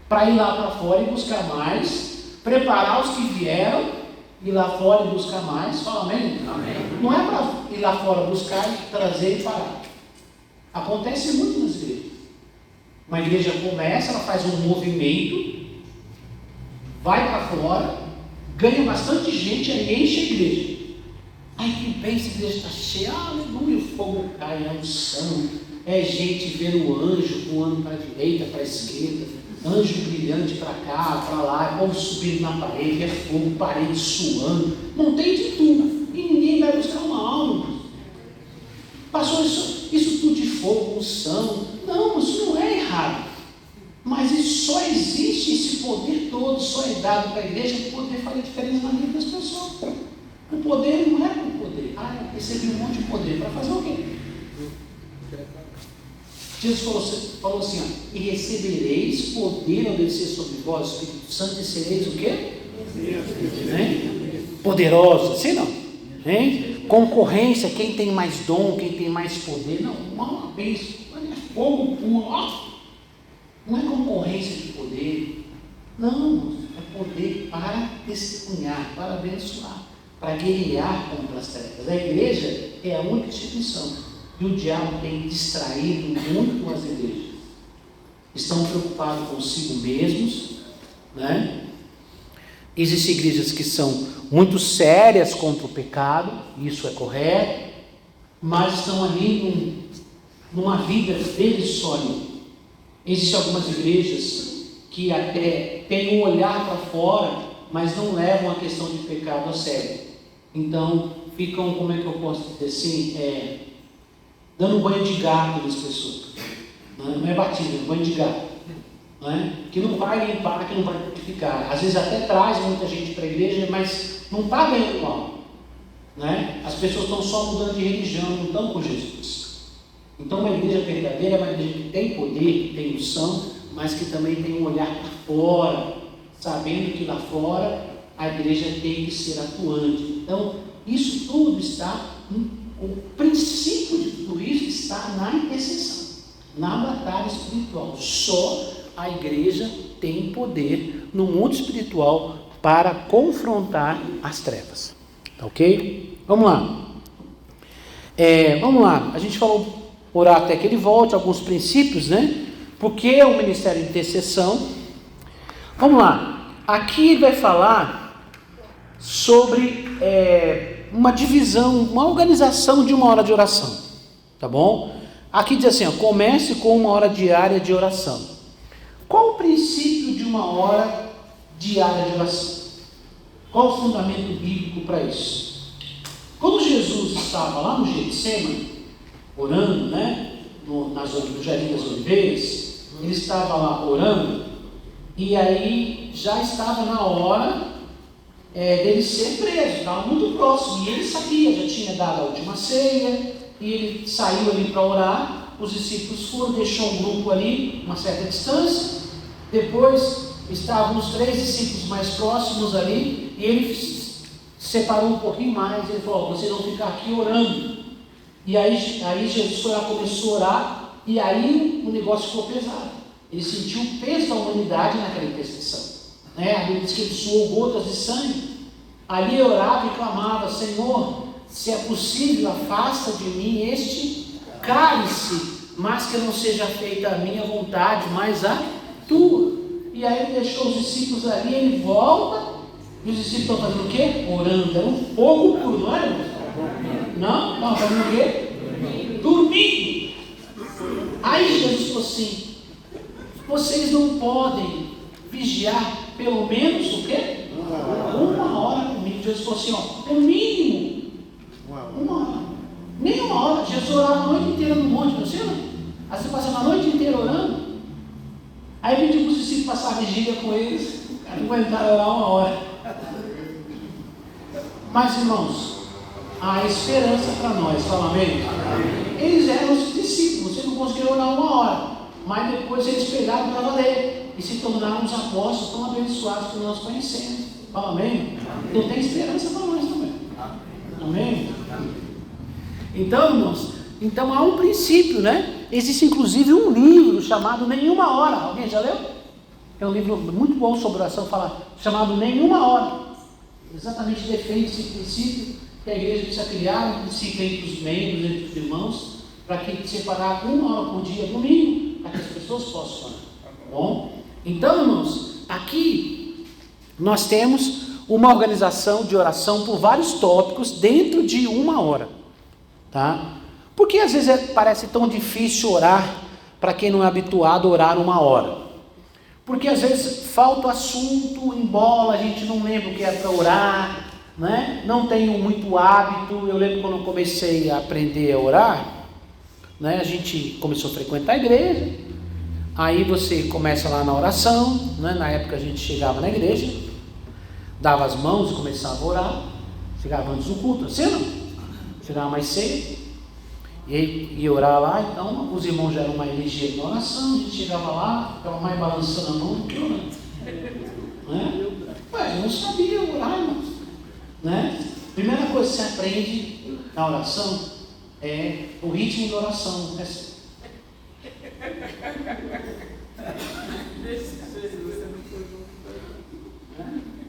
para ir lá para fora e buscar mais, preparar os que vieram, ir lá fora e buscar mais. Fala amém? Amém. Não é para ir lá fora buscar e trazer e parar. Acontece muito nas igrejas. Uma igreja começa, ela faz um movimento, vai para fora, ganha bastante gente, aí enche a igreja. Aí que pensa, a igreja está cheia, aleluia, o fogo cai, é unção, é gente vendo o anjo voando para a direita, para a esquerda, anjo brilhante para cá, para lá, é povo subindo na parede, é fogo, parede suando, não tem de tudo, e ninguém vai buscar uma alma. Passou isso tudo de fogo, unção, não, isso não é errado. errado. Mas isso só existe, esse poder todo só é dado para a igreja para poder fazer diferença na vida das pessoas. O poder não é por poder. Eu recebi um monte de poder. Para fazer o quê? Jesus falou assim, e recebereis poder ao descer sobre vós, o Espírito Santo, e sereis o quê? Poderosos, assim não? Concorrência, quem tem mais dom, quem tem mais poder, não, uma bênção, é fogo puro, não é concorrência de poder, não, é poder para testemunhar, para abençoar, para guerrear contra as trevas. A igreja é a única instituição. E o diabo tem distraído muito as igrejas. Estão preocupados consigo mesmos, né? Existem igrejas que são muito sérias contra o pecado, isso é correto, mas estão ali numa vida derissória. Existem algumas igrejas que até têm um olhar para fora, mas não levam a questão de pecado a sério. Então, ficam, como é que eu posso dizer assim, dando banho de gato nas pessoas. Não é batismo, é banho de gato. Que não vai limpar, que não vai purificar. Às vezes até traz muita gente para a igreja, mas não está ganhando mal. As pessoas estão só mudando de religião, não estão com Jesus. Então uma igreja verdadeira é uma igreja que tem poder, que tem unção, mas que também tem um olhar para fora, sabendo que lá fora a igreja tem que ser atuante. Então isso tudo está... O princípio de tudo isso está na intercessão, na batalha espiritual. Só a igreja tem poder no mundo espiritual para confrontar as trevas. Tá ok? Vamos lá. Vamos lá. A gente falou orar até que ele volte, alguns princípios, né? Porque o ministério de intercessão. Vamos lá. Aqui ele vai falar sobre uma divisão, uma organização de uma hora de oração, tá bom? Aqui diz assim, comece com uma hora diária de oração. Qual o princípio de uma hora diária de oração? Qual o fundamento bíblico para isso? Quando Jesus estava lá no Getsemane, orando, no Jardim das Oliveiras, ele estava lá orando, e aí já estava na hora dele ser preso, estava muito próximo, e ele sabia, já tinha dado a última ceia, e ele saiu ali para orar. Os discípulos foram, deixou um grupo ali, uma certa distância, depois estavam os 3 discípulos mais próximos ali, e ele separou um pouquinho mais, ele falou, vocês vão ficar aqui orando. E aí Jesus foi lá, começou a orar, e aí o negócio ficou pesado, ele sentiu o peso da humanidade naquela intercessão. A Bíblia diz que ele suou gotas de sangue. Ali orava e clamava, Senhor, se é possível, afasta de mim este cálice, mas que não seja feita a minha vontade, mas a tua. E aí ele deixou os discípulos ali, ele volta, e os discípulos estão fazendo o quê? Orando. Era um fogo puro, não era? Não? Estavam fazendo o quê? Dormindo. Aí Jesus falou assim, vocês não podem vigiar pelo menos o quê? Uma hora comigo. Jesus falou assim, no mínimo uma hora. Nem uma hora. Jesus orava a noite inteira no monte, não sei, não? Aí você passava a noite inteira orando. Aí pediu para os discípulos passar vigília com eles. Não aguentaram orar uma hora. Mas irmãos, há esperança para nós. Fala amém? Eles eram os discípulos. Você não conseguiu orar uma hora, mas depois eles pegaram para valer e se tornaram os apóstolos tão abençoados que nós conhecemos. Fala amém? Então tem esperança para nós também. Amém? Então, irmãos, há um princípio, Existe inclusive um livro chamado Nenhuma Hora. Alguém já leu? É um livro muito bom sobre oração, chamado Nenhuma Hora. Exatamente defende esse princípio que a igreja precisa criar, um princípio entre os membros, entre os irmãos, para que separar uma hora por dia, no mínimo, para que as pessoas possam orar. Tá bom? Então, irmãos, aqui nós temos uma organização de oração por vários tópicos dentro de uma hora, tá? Porque às vezes parece tão difícil orar para quem não é habituado a orar uma hora. Porque às vezes falta o assunto, embola, a gente não lembra o que é para orar, Não tenho muito hábito. Eu lembro quando eu comecei a aprender a orar, A gente começou a frequentar a igreja. Aí você começa lá na oração, né? Na época a gente chegava na igreja, dava as mãos e começava a orar, chegava antes do culto, assim não? Chegava mais cedo, e aí ia orar lá, então os irmãos já eram mais ligeiros na oração, a gente chegava lá, ficava mais balançando a mão do que orando, né? Ué, eu não sabia orar, irmão, né? Primeira coisa que você aprende na oração é o ritmo da oração,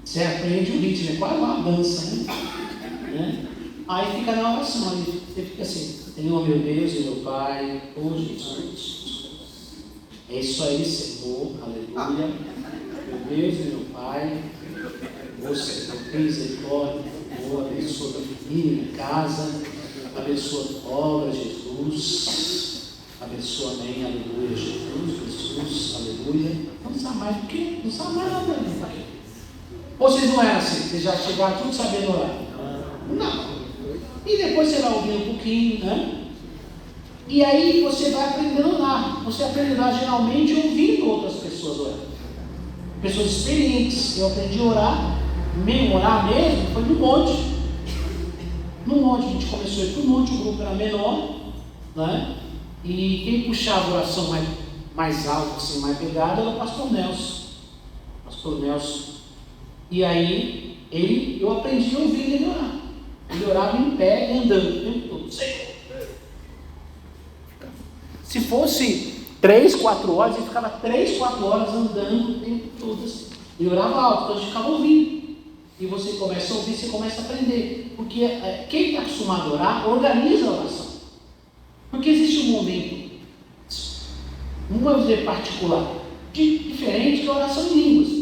Você aprende o ritmo, é quase uma dança, né? Aí fica na oração, aí você fica assim, Senhor meu Deus e meu Pai, oh Jesus, é isso aí, Senhor, aleluia, meu Deus e meu Pai, você tem misericórdia, por favor, abençoa a família, minha casa, abençoa a obra, Jesus, abençoa, amém, aleluia, Jesus, aleluia. Não sabe mais do que? Não sabe mais nada. Ou vocês não eram assim? Vocês já chegaram tudo sabendo orar? Não. E depois você vai ouvindo um pouquinho, né? E aí você vai aprendendo a orar. Você aprende a orar geralmente ouvindo outras pessoas orar. Pessoas experientes. Eu aprendi a orar mesmo, foi no monte. No monte, a gente começou a ir para o monte, o grupo era menor, né? E quem puxava a oração mais alta, assim, mais pegada, era o pastor Nelson. Pastor Nelson. E aí, eu aprendi a ouvir ele orar. Ele orava em pé e andando o tempo todo. Se fosse 3, 4 horas, ele ficava 3, 4 horas andando o tempo todo assim. Ele orava alto, então a gente ficava ouvindo. E você começa a ouvir, você começa a aprender. Porque quem está acostumado a orar, organiza a oração. Porque existe um momento, vamos dizer, particular, diferente que a oração em línguas.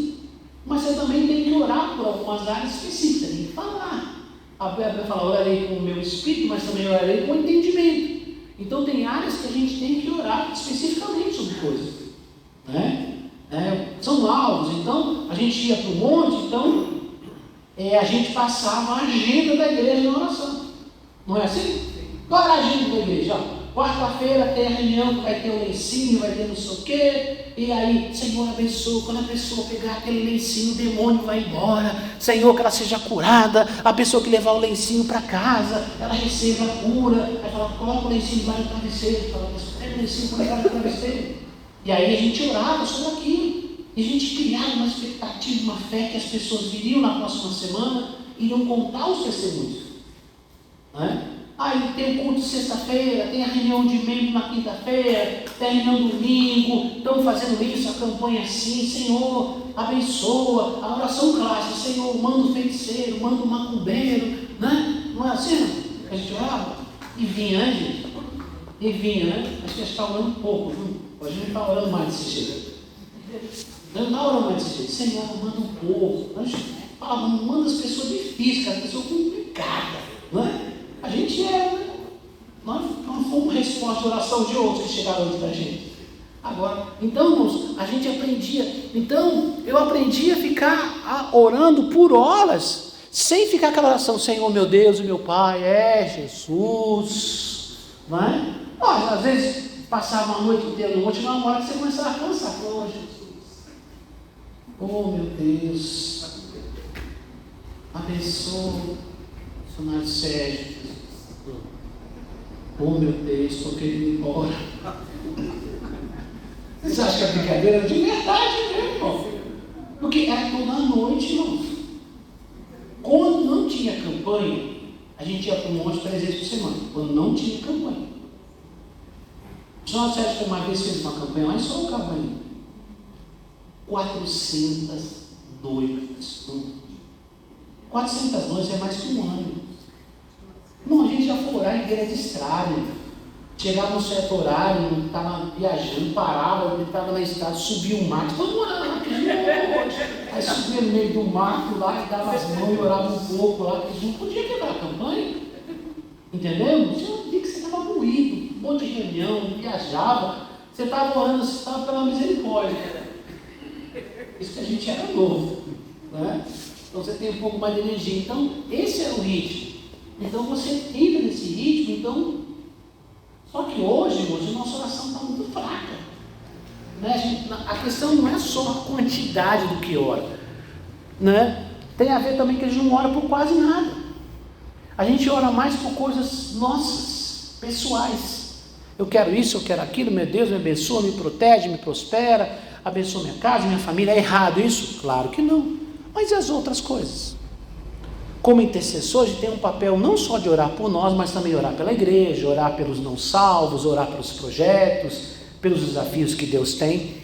Mas você também tem que orar por algumas áreas específicas, tem que falar. A Bíblia fala, orarei com o meu espírito, mas também orarei com o entendimento. Então tem áreas que a gente tem que orar especificamente sobre coisas, né? São alvos. Então a gente ia para o monte, então a gente passava a agenda da igreja na oração. Não é assim? Qual era a agenda da igreja? Quarta-feira tem a reunião que vai ter o lencinho, vai ter não sei o quê, e aí, Senhor, abençoa, quando a pessoa pegar aquele lencinho, o demônio vai embora, Senhor, que ela seja curada, a pessoa que levar o lencinho para casa, ela receba a cura, aí fala, coloca o lencinho debaixo do travesseiro, fala, pega o lencinho para debaixo do travesseiro, e aí a gente orava sobre aquilo, e a gente criava uma expectativa, uma fé que as pessoas viriam na próxima semana e iriam contar os testemunhos, né? Aí tem o culto de sexta-feira, tem a reunião de membro na quinta-feira, tem a reunião domingo, estamos fazendo isso, a campanha assim, Senhor, abençoa, a oração clássica, Senhor, manda o feiticeiro, manda o macumbeiro, né? Não é assim, não? A gente orava e vinha, né, gente? E vinha, né? Acho que a gente está orando um pouco, viu? A gente não está orando mais desse jeito. Não está orando mais desse jeito. Senhor, manda um pouco. A gente fala, manda as pessoas difíceis, as pessoas complicadas, não é? A gente né? Nós fomos resposta de oração de outros que chegaram antes da gente. Agora, então, irmãos, a gente aprendia. Então, eu aprendi a ficar orando por horas, sem ficar aquela oração, Senhor, meu Deus e meu Pai, Jesus, não é? Olha, às vezes passava uma noite inteira no monte, uma hora que você começava a cansar. Oh, Jesus, oh, meu Deus, abençoa. Funcionário Sérgio, oh meu Deus, estou querendo ir embora. Vocês acham que a brincadeira era de verdade mesmo, irmão? Porque era toda noite, irmão. Quando não tinha campanha, a gente ia para o monte 3 vezes por semana. Quando não tinha campanha. O Funcionário Sérgio uma vez fez uma campanha lá em Sorocaba, 400 noites. 400 noites é mais que um ano. Não, a gente já foi orar em beira de estrada, chegava no certo horário, estava viajando, parava, estava na estrada, subia o mato, vamos orar lá, que aí subia no meio do mato lá, e dava as mãos e orava um pouco lá, que não podia quebrar a campanha, entendeu? Tinha um dia que você estava moído, um monte de reunião, viajava, você estava orando, você estava pela misericórdia, isso que a gente era novo, né? Então você tem um pouco mais de energia, então esse é o ritmo. Então você entra nesse ritmo, então. Só que hoje, a nossa oração está muito fraca. Né? A questão não é só a quantidade do que ora, né? Tem a ver também que a gente não ora por quase nada. A gente ora mais por coisas nossas, pessoais. Eu quero isso, eu quero aquilo, meu Deus me abençoa, me protege, me prospera, abençoa minha casa, minha família. É errado isso? Claro que não. Mas e as outras coisas? Como intercessor, a gente tem um papel não só de orar por nós, mas também orar pela igreja, orar pelos não salvos, orar pelos projetos, pelos desafios que Deus tem.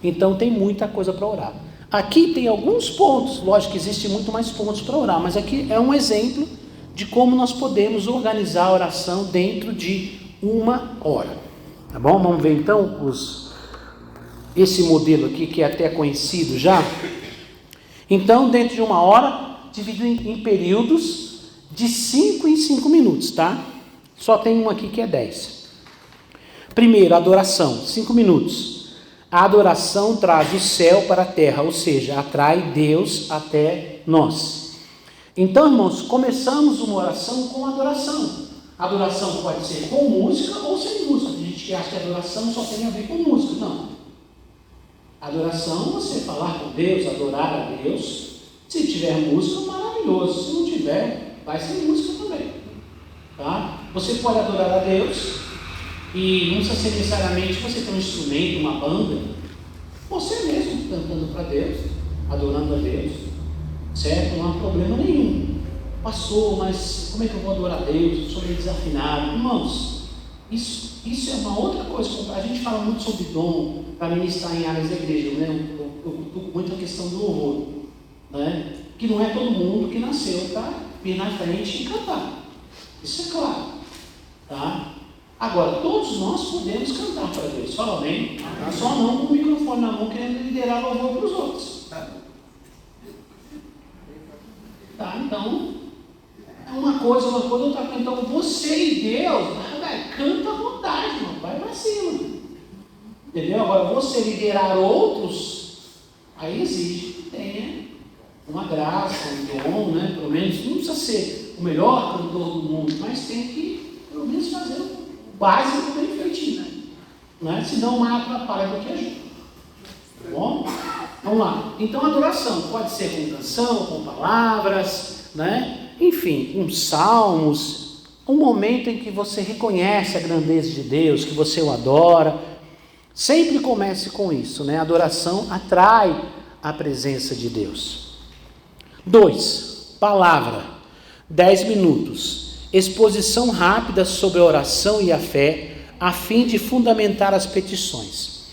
Então tem muita coisa para orar. Aqui tem alguns pontos, lógico que existe muito mais pontos para orar, mas aqui é um exemplo de como nós podemos organizar a oração dentro de uma hora. Tá bom? Vamos ver então esse modelo aqui que é até conhecido já. Então, dentro de uma hora, dividido em períodos de 5 em 5 minutos, tá? Só tem um aqui que é 10. Primeiro, adoração, 5 minutos. A adoração traz o céu para a terra, ou seja, atrai Deus até nós. Então, irmãos, começamos uma oração com adoração. A adoração pode ser com música ou sem música. Tem gente que acha que a adoração só tem a ver com música. Não. Adoração, você falar com Deus, adorar a Deus. Se tiver música, maravilhoso. Se não tiver, vai sem música também. Tá? Você pode adorar a Deus e não precisa ser necessariamente você ter um instrumento, uma banda. Você mesmo cantando para Deus, adorando a Deus. Certo? Não há problema nenhum. Pastor, mas como é que eu vou adorar a Deus? Eu sou meio desafinado. Irmãos, isso é uma outra coisa. A gente fala muito sobre dom para ministrar em áreas da igreja, né? Eu cultuo muito a questão do louvor, né? Que não é todo mundo que nasceu para vir na frente e cantar. Isso é claro, tá? Agora, todos nós podemos cantar para Deus. Fala bem. Só não com o microfone na mão querendo liderar louvor para os outros. Tá? Então, é uma coisa, outra coisa. Então, você e Deus, canta à vontade, irmão, vai para cima. Entendeu? Agora, você liderar outros, aí exige que tenha uma graça, um dom, né? Pelo menos, não precisa ser o melhor cantor do mundo, mas tem que, pelo menos, fazer o básico bem feitinho, né? Senão mais atrapalha do que ajuda. Tá bom? Vamos lá. Então, adoração pode ser com canção, com palavras, né? Enfim, com salmos, um momento em que você reconhece a grandeza de Deus, que você o adora. Sempre comece com isso, né? A adoração atrai a presença de Deus. 2. Palavra, 10 minutos. Exposição rápida sobre a oração e a fé, a fim de fundamentar as petições.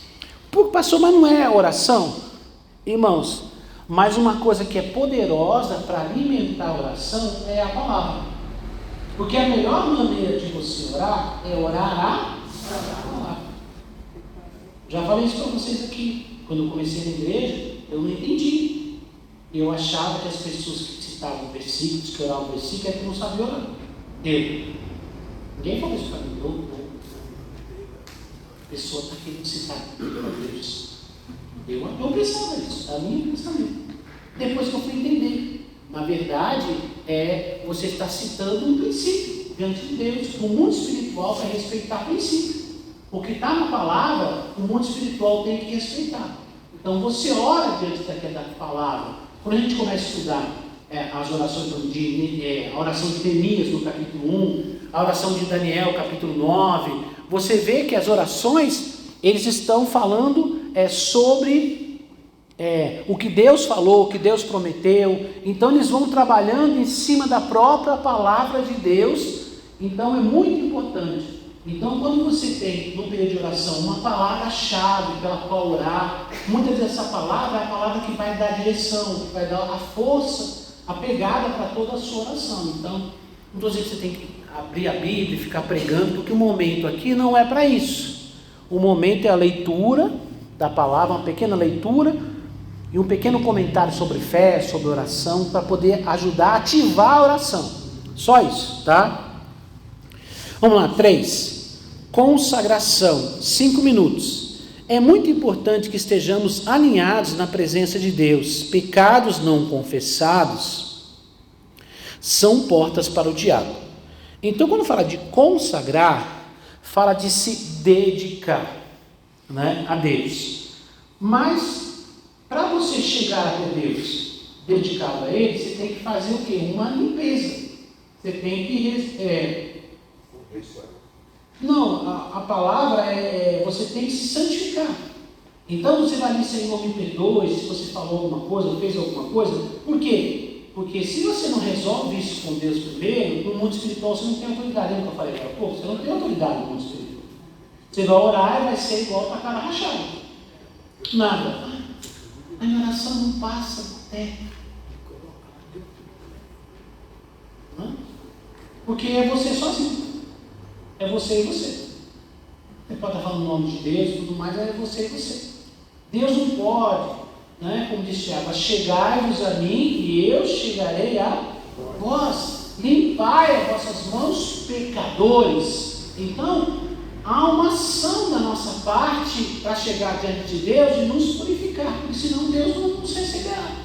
Pastor, mas não é oração? Irmãos, mas uma coisa que é poderosa para alimentar a oração é a palavra. Porque a melhor maneira de você orar é orar a palavra. Já falei isso para vocês aqui. Quando eu comecei na igreja, eu não entendi. Eu achava que as pessoas que citavam versículos, que oravam versículos, é que não sabiam orar. Ninguém falou isso para mim. A pessoa está querendo citar para Deus. Eu pensava isso, a minha pensamento. Depois que eu fui entender, na verdade, você está citando um princípio diante de Deus. O mundo espiritual vai respeitar princípio. O que está na palavra, o mundo espiritual tem que respeitar. Então você ora diante daquela palavra. Quando a gente começa a estudar as orações a oração de Neemias no capítulo 1, a oração de Daniel, capítulo 9, você vê que as orações, eles estão falando sobre o que Deus falou, o que Deus prometeu. Então eles vão trabalhando em cima da própria palavra de Deus. Então é muito importante. Então quando você tem no período de oração uma palavra-chave pela qual orar, muitas vezes essa palavra é a palavra que vai dar direção, que vai dar a força, a pegada para toda a sua oração. Então não estou dizendo que você tem que abrir a Bíblia e ficar pregando, porque o momento aqui não é para isso. O momento é a leitura da palavra, uma pequena leitura e um pequeno comentário sobre fé, sobre oração, para poder ajudar a ativar a oração. Só isso, tá? Vamos lá, 3. Consagração, 5 minutos. É muito importante que estejamos alinhados na presença de Deus. Pecados não confessados são portas para o diabo. Então, quando fala de consagrar, fala de se dedicar, né, a Deus. Mas, para você chegar até Deus, dedicado a Ele, você tem que fazer o quê? Uma limpeza. Você tem que... Não, a palavra você tem que se santificar. Então você vai ali, Senhor, me perdoe se você falou alguma coisa, ou fez alguma coisa. Por quê? Porque se você não resolve isso com Deus primeiro, no mundo espiritual você não tem autoridade. Lembra que eu falei agora há pouco? Você não tem autoridade no mundo espiritual. Você vai orar e vai ser igual para cara rachada. Nada. A minha oração não passa. Porque é você sozinho. É você e você. Você pode estar falando o nome de Deus e tudo mais, é você e você. Deus não pode, né, como disse Tiago, chegai-vos a mim e eu chegarei a vós. Limpai as vossas mãos, pecadores. Então, há uma ação da nossa parte para chegar diante de Deus e nos purificar, porque senão Deus não nos receberá.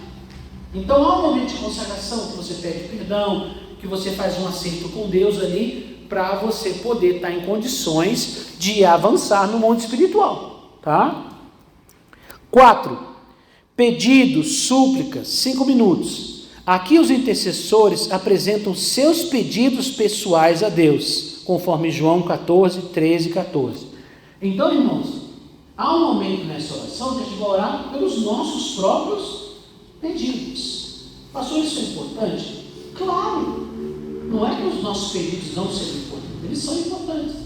Então há um momento de consagração que você pede perdão, que você faz um acerto com Deus ali, para você poder estar em condições de avançar no mundo espiritual, tá? 4. Pedidos, súplicas, 5 minutos. Aqui os intercessores apresentam seus pedidos pessoais a Deus, conforme João 14, 13 e 14. Então, irmãos, há um momento nessa oração que a gente vai orar pelos nossos próprios pedidos. Pastor, isso é importante? Claro! Não é que os nossos pedidos não sejam importantes, eles são importantes.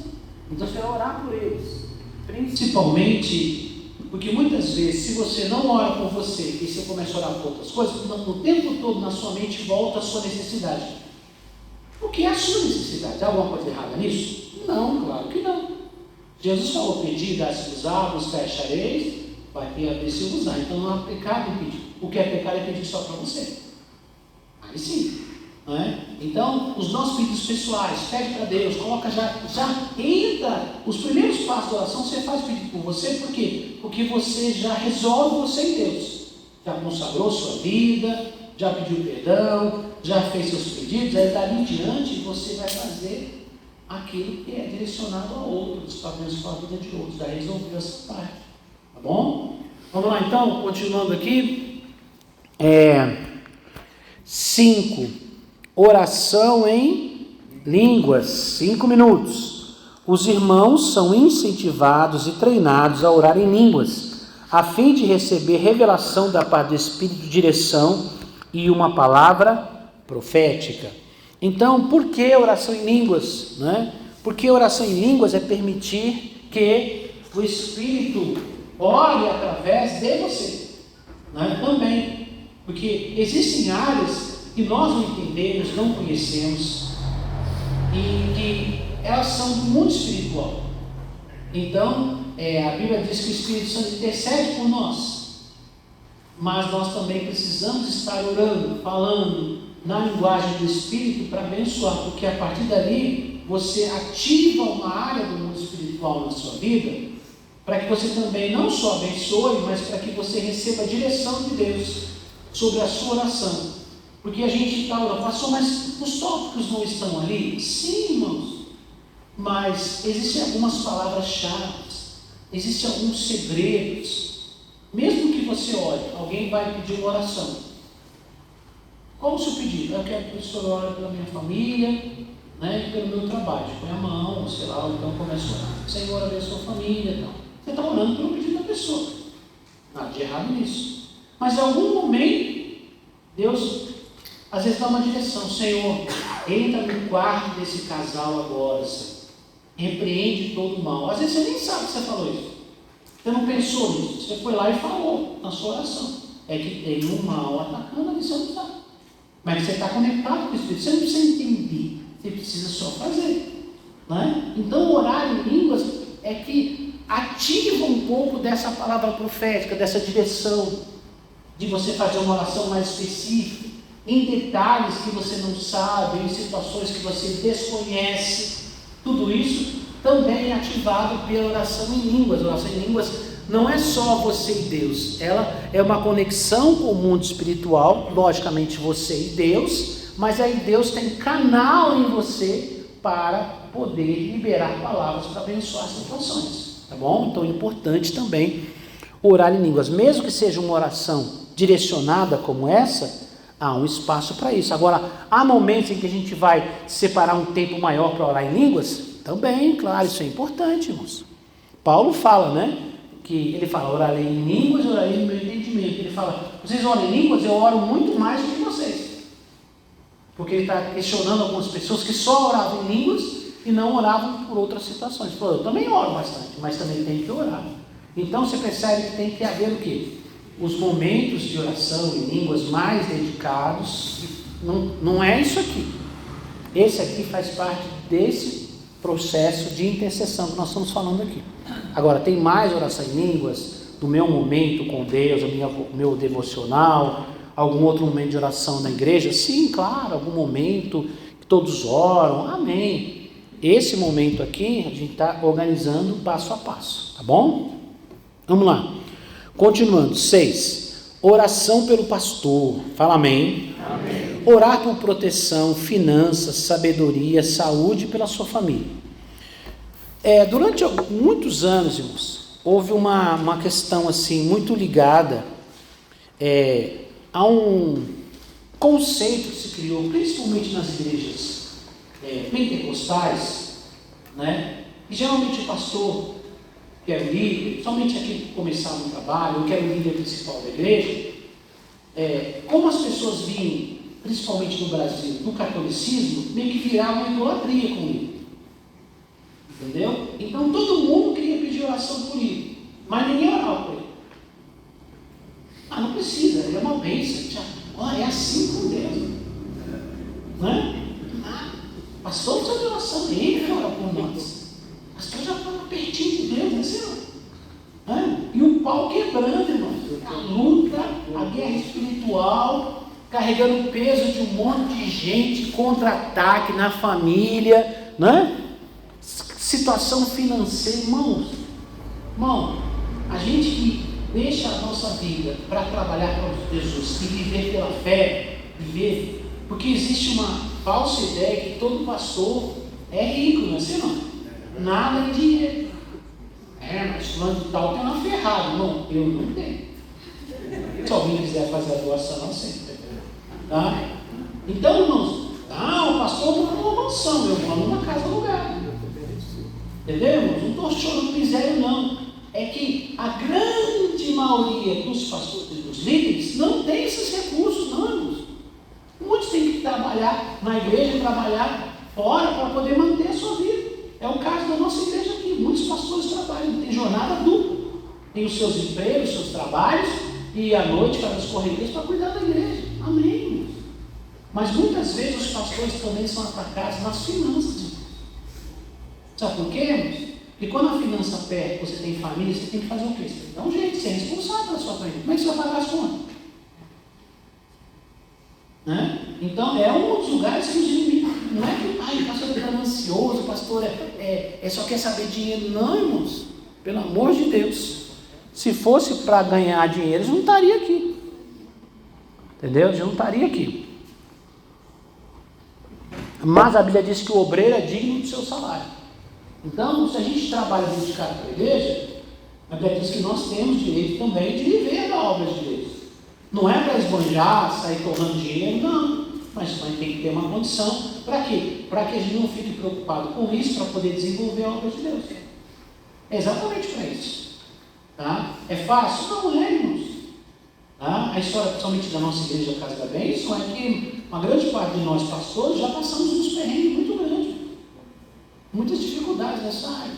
Então você vai orar por eles. Principalmente porque muitas vezes, se você não ora por você e você começa a orar por outras coisas, no tempo todo na sua mente volta a sua necessidade. O que é a sua necessidade? Há alguma coisa errada nisso? Não, claro que não. Jesus falou: pedi, dá-se-vos-á, buscar, achareis, vai ter, abrir-se-vos-á. Então não há pecado em pedir. O que é pecado é pedir só para você. Aí sim. Não é? Então, os nossos pedidos pessoais, pede para Deus, coloca já entra, os primeiros passos da oração você faz pedido por você, por quê? Porque você já resolve você em Deus, já consagrou sua vida, já pediu perdão, já fez seus pedidos, aí dali em diante você vai fazer aquilo que é direcionado a outros, para abençoar a vida de outros, daí resolveu essa parte, tá bom? Vamos lá então, continuando aqui, 5, oração em línguas, 5 minutos. Os irmãos são incentivados e treinados a orar em línguas, a fim de receber revelação da parte do Espírito, direção e uma palavra profética. Então, por que oração em línguas? Né? Porque oração em línguas é permitir que o Espírito ore através de você, né? Também, porque existem áreas que nós não entendemos, não conhecemos, e que elas são do mundo espiritual. Então, a Bíblia diz que o Espírito Santo intercede por nós, mas nós também precisamos estar orando, falando na linguagem do Espírito para abençoar, porque a partir dali você ativa uma área do mundo espiritual na sua vida, para que você também não só abençoe, mas para que você receba a direção de Deus sobre a sua oração. Porque a gente está orando, pastor, mas os tópicos não estão ali? Sim, irmãos, mas existem algumas palavras-chave, existem alguns segredos. Mesmo que você ore, alguém vai pedir uma oração. Qual o seu pedido? Eu quero que o senhor ore pela minha família, né, e pelo meu trabalho. Põe a mão, sei lá, ou então começa a orar. Senhor, abençoa a família e tal. Você está orando pelo pedido da pessoa. Nada de errado nisso. Mas em algum momento, Deus às vezes dá uma direção: Senhor, entra no quarto desse casal agora, Senhor. Repreende todo o mal. Às vezes você nem sabe que você falou isso. Você não pensou nisso. Você foi lá e falou na sua oração. É que tem um mal atacando ali, você não sabe. Mas você está conectado com o Espírito. Você não precisa entender. Você precisa só fazer. Né? Então, orar em línguas é que ativa um pouco dessa palavra profética, dessa direção de você fazer uma oração mais específica, em detalhes que você não sabe, em situações que você desconhece. Tudo isso também é ativado pela oração em línguas. A oração em línguas não é só você e Deus, ela é uma conexão com o mundo espiritual, logicamente você e Deus, mas aí Deus tem canal em você para poder liberar palavras para abençoar situações, tá bom? Então é importante também orar em línguas, mesmo que seja uma oração direcionada como essa, há um espaço para isso. Agora, há momentos em que a gente vai separar um tempo maior para orar em línguas? Também, claro, isso é importante, irmãos. Paulo fala, né? Que ele fala, orarei em línguas, orarei no meu entendimento. Ele fala, vocês oram em línguas, eu oro muito mais do que vocês. Porque ele está questionando algumas pessoas que só oravam em línguas e não oravam por outras situações. Ele falou, eu também oro bastante, mas também tenho que orar. Então você percebe que tem que haver o quê? Os momentos de oração em línguas mais dedicados. Não é isso aqui. Esse aqui faz parte desse processo de intercessão que nós estamos falando aqui. Agora, tem mais oração em línguas no meu momento com Deus, o meu devocional, algum outro momento de oração na igreja? Sim, claro, algum momento que todos oram, amém. Esse momento aqui, a gente está organizando passo a passo, tá bom? Vamos lá. Continuando, 6. Oração pelo pastor. Fala amém. Amém. Orar por proteção, finanças, sabedoria, saúde pela sua família. Durante muitos anos, irmãos, houve uma questão assim muito ligada a um conceito que se criou, principalmente nas igrejas pentecostais, né? E geralmente o pastor, que é o líder, somente aquele que começava no trabalho, que era o líder principal da igreja, como as pessoas vinham, principalmente no Brasil, do catolicismo, meio que virava uma idolatria com ele. Entendeu? Então todo mundo queria pedir oração por ele, mas ninguém orava por ele. Não precisa, ele é uma bênção. É assim com Deus. Né? Pastor, precisa de oração, ele vai orar por nós. Pastor já está pertinho de Deus, né, Senhor? E o pau quebrando, irmão. A luta, a guerra espiritual, carregando o peso de um monte de gente, contra-ataque na família, né? Situação financeira, irmão, a gente que deixa a nossa vida para trabalhar para Jesus e viver pela fé, porque existe uma falsa ideia que todo pastor é rico, não é assim, não? Nada é dinheiro. Mas fulano de tal tem uma ferrada. Não, eu não tenho. Se alguém quiser fazer a doação, não sei. Tá? Então, irmãos, o pastor mora numa mansão, eu moro numa casa alugada. Entendeu? Não estou chorando miséria, não. É que a grande maioria dos pastores e dos líderes não tem esses recursos, não, irmãos. Muitos têm que trabalhar na igreja, trabalhar fora para poder manter a sua vida. É o caso da nossa igreja aqui. Muitos pastores trabalham, tem jornada dupla. Tem os seus empregos, os seus trabalhos, e à noite faz as correrias para cuidar da igreja. Amém, irmãos. Mas muitas vezes os pastores também são atacados nas finanças, irmãos. Sabe por quê, irmãos? Porque quando a finança aperta, você tem família, você tem que fazer o quê? Você tem que dar um jeito, você é responsável pela sua família. Como é que você vai pagar as contas? Né? Então, é um dos lugares que os inimigos, não é que o pastor é ganancioso, o pastor só quer saber dinheiro. Não, irmãos, pelo amor de Deus. Se fosse para ganhar dinheiro, eles não estariam aqui. Entendeu? Eles não estariam aqui. Mas a Bíblia diz que o obreiro é digno do seu salário. Então, se a gente trabalha dedicado para a igreja, a Bíblia diz que nós temos direito também de viver da obra de Deus. Não é para esbanjar, sair torrando dinheiro, não. Mas tem que ter uma condição. Para quê? Para que a gente não fique preocupado com isso, para poder desenvolver a obra de Deus. É exatamente para isso. Tá? É fácil? Não é, irmãos. Tá? A história, principalmente da nossa igreja Casa da Bênção, é que uma grande parte de nós pastores já passamos uns perrengues muito grandes. Muitas dificuldades nessa área.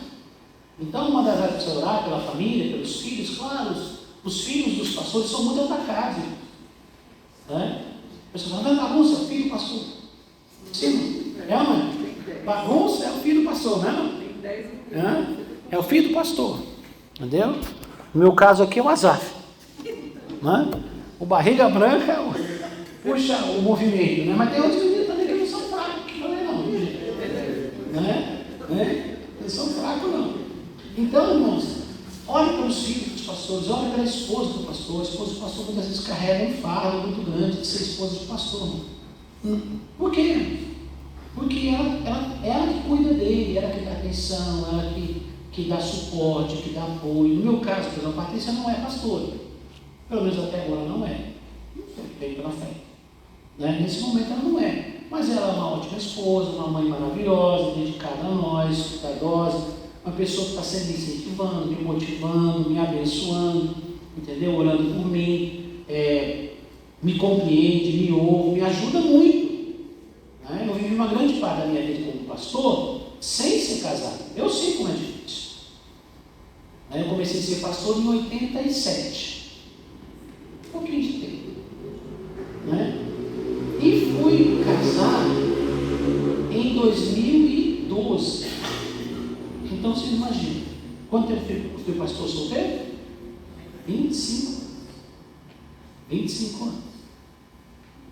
Então, uma das áreas para você orar pela família, pelos filhos, claro, os filhos dos pastores são muito atacados. Né? A pessoa fala, bagunça, é o filho do pastor. Sim, mãe? Bagunça é o filho do pastor, não é? É o filho do pastor. Entendeu? No meu caso aqui é o Azaf. Né? O barriga branca puxa o movimento, né? Mas tem outros meninos também que não são fracos, que não é não. Né? Eles são fracos não. Então, irmãos, olhe para os filhos dos pastores, olhe para a esposa do pastor. A esposa do pastor muitas vezes carrega um fardo muito grande de ser esposa de pastor. Por quê? Porque ela que cuida dele, ela que dá atenção, ela que que dá suporte, que dá apoio. No meu caso, por exemplo, a Patrícia não é pastora. Pelo menos até agora não é. Não sei, veio pela fé. Né? Nesse momento ela não é. Mas ela é uma ótima esposa, uma mãe maravilhosa, dedicada a nós, cuidadosa, uma pessoa que está sempre me incentivando, me motivando, me abençoando, entendeu? Orando por mim, me compreende, me ouve, me ajuda muito. Né? Eu vivi uma grande parte da minha vida como pastor sem ser casado. Eu sei como é difícil. Eu comecei a ser pastor em 87. Um pouquinho de tempo. Né? E fui casar em 2012. Então vocês imaginam. Quanto tempo eu fui pastor solteiro? 25 anos.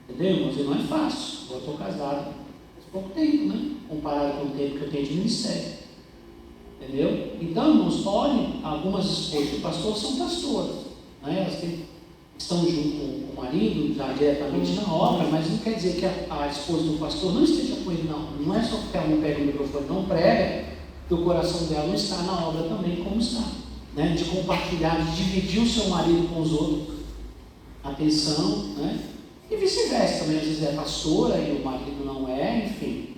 Entendeu, irmãos? E não é fácil. Eu estou casado faz pouco tempo, né? Comparado com o tempo que eu tenho de ministério. Entendeu? Então, irmãos, olhem, algumas esposas do pastor são pastoras. Né? Elas estão junto com o marido, já diretamente na obra, mas não quer dizer que a esposa do pastor não esteja com ele, não. Não é só porque ela não pega o microfone, não prega, que o coração dela não está na obra também, como está. Né? De compartilhar, de dividir o seu marido com os outros. Atenção, né? E vice-versa, também às vezes é pastora e o marido não é, enfim.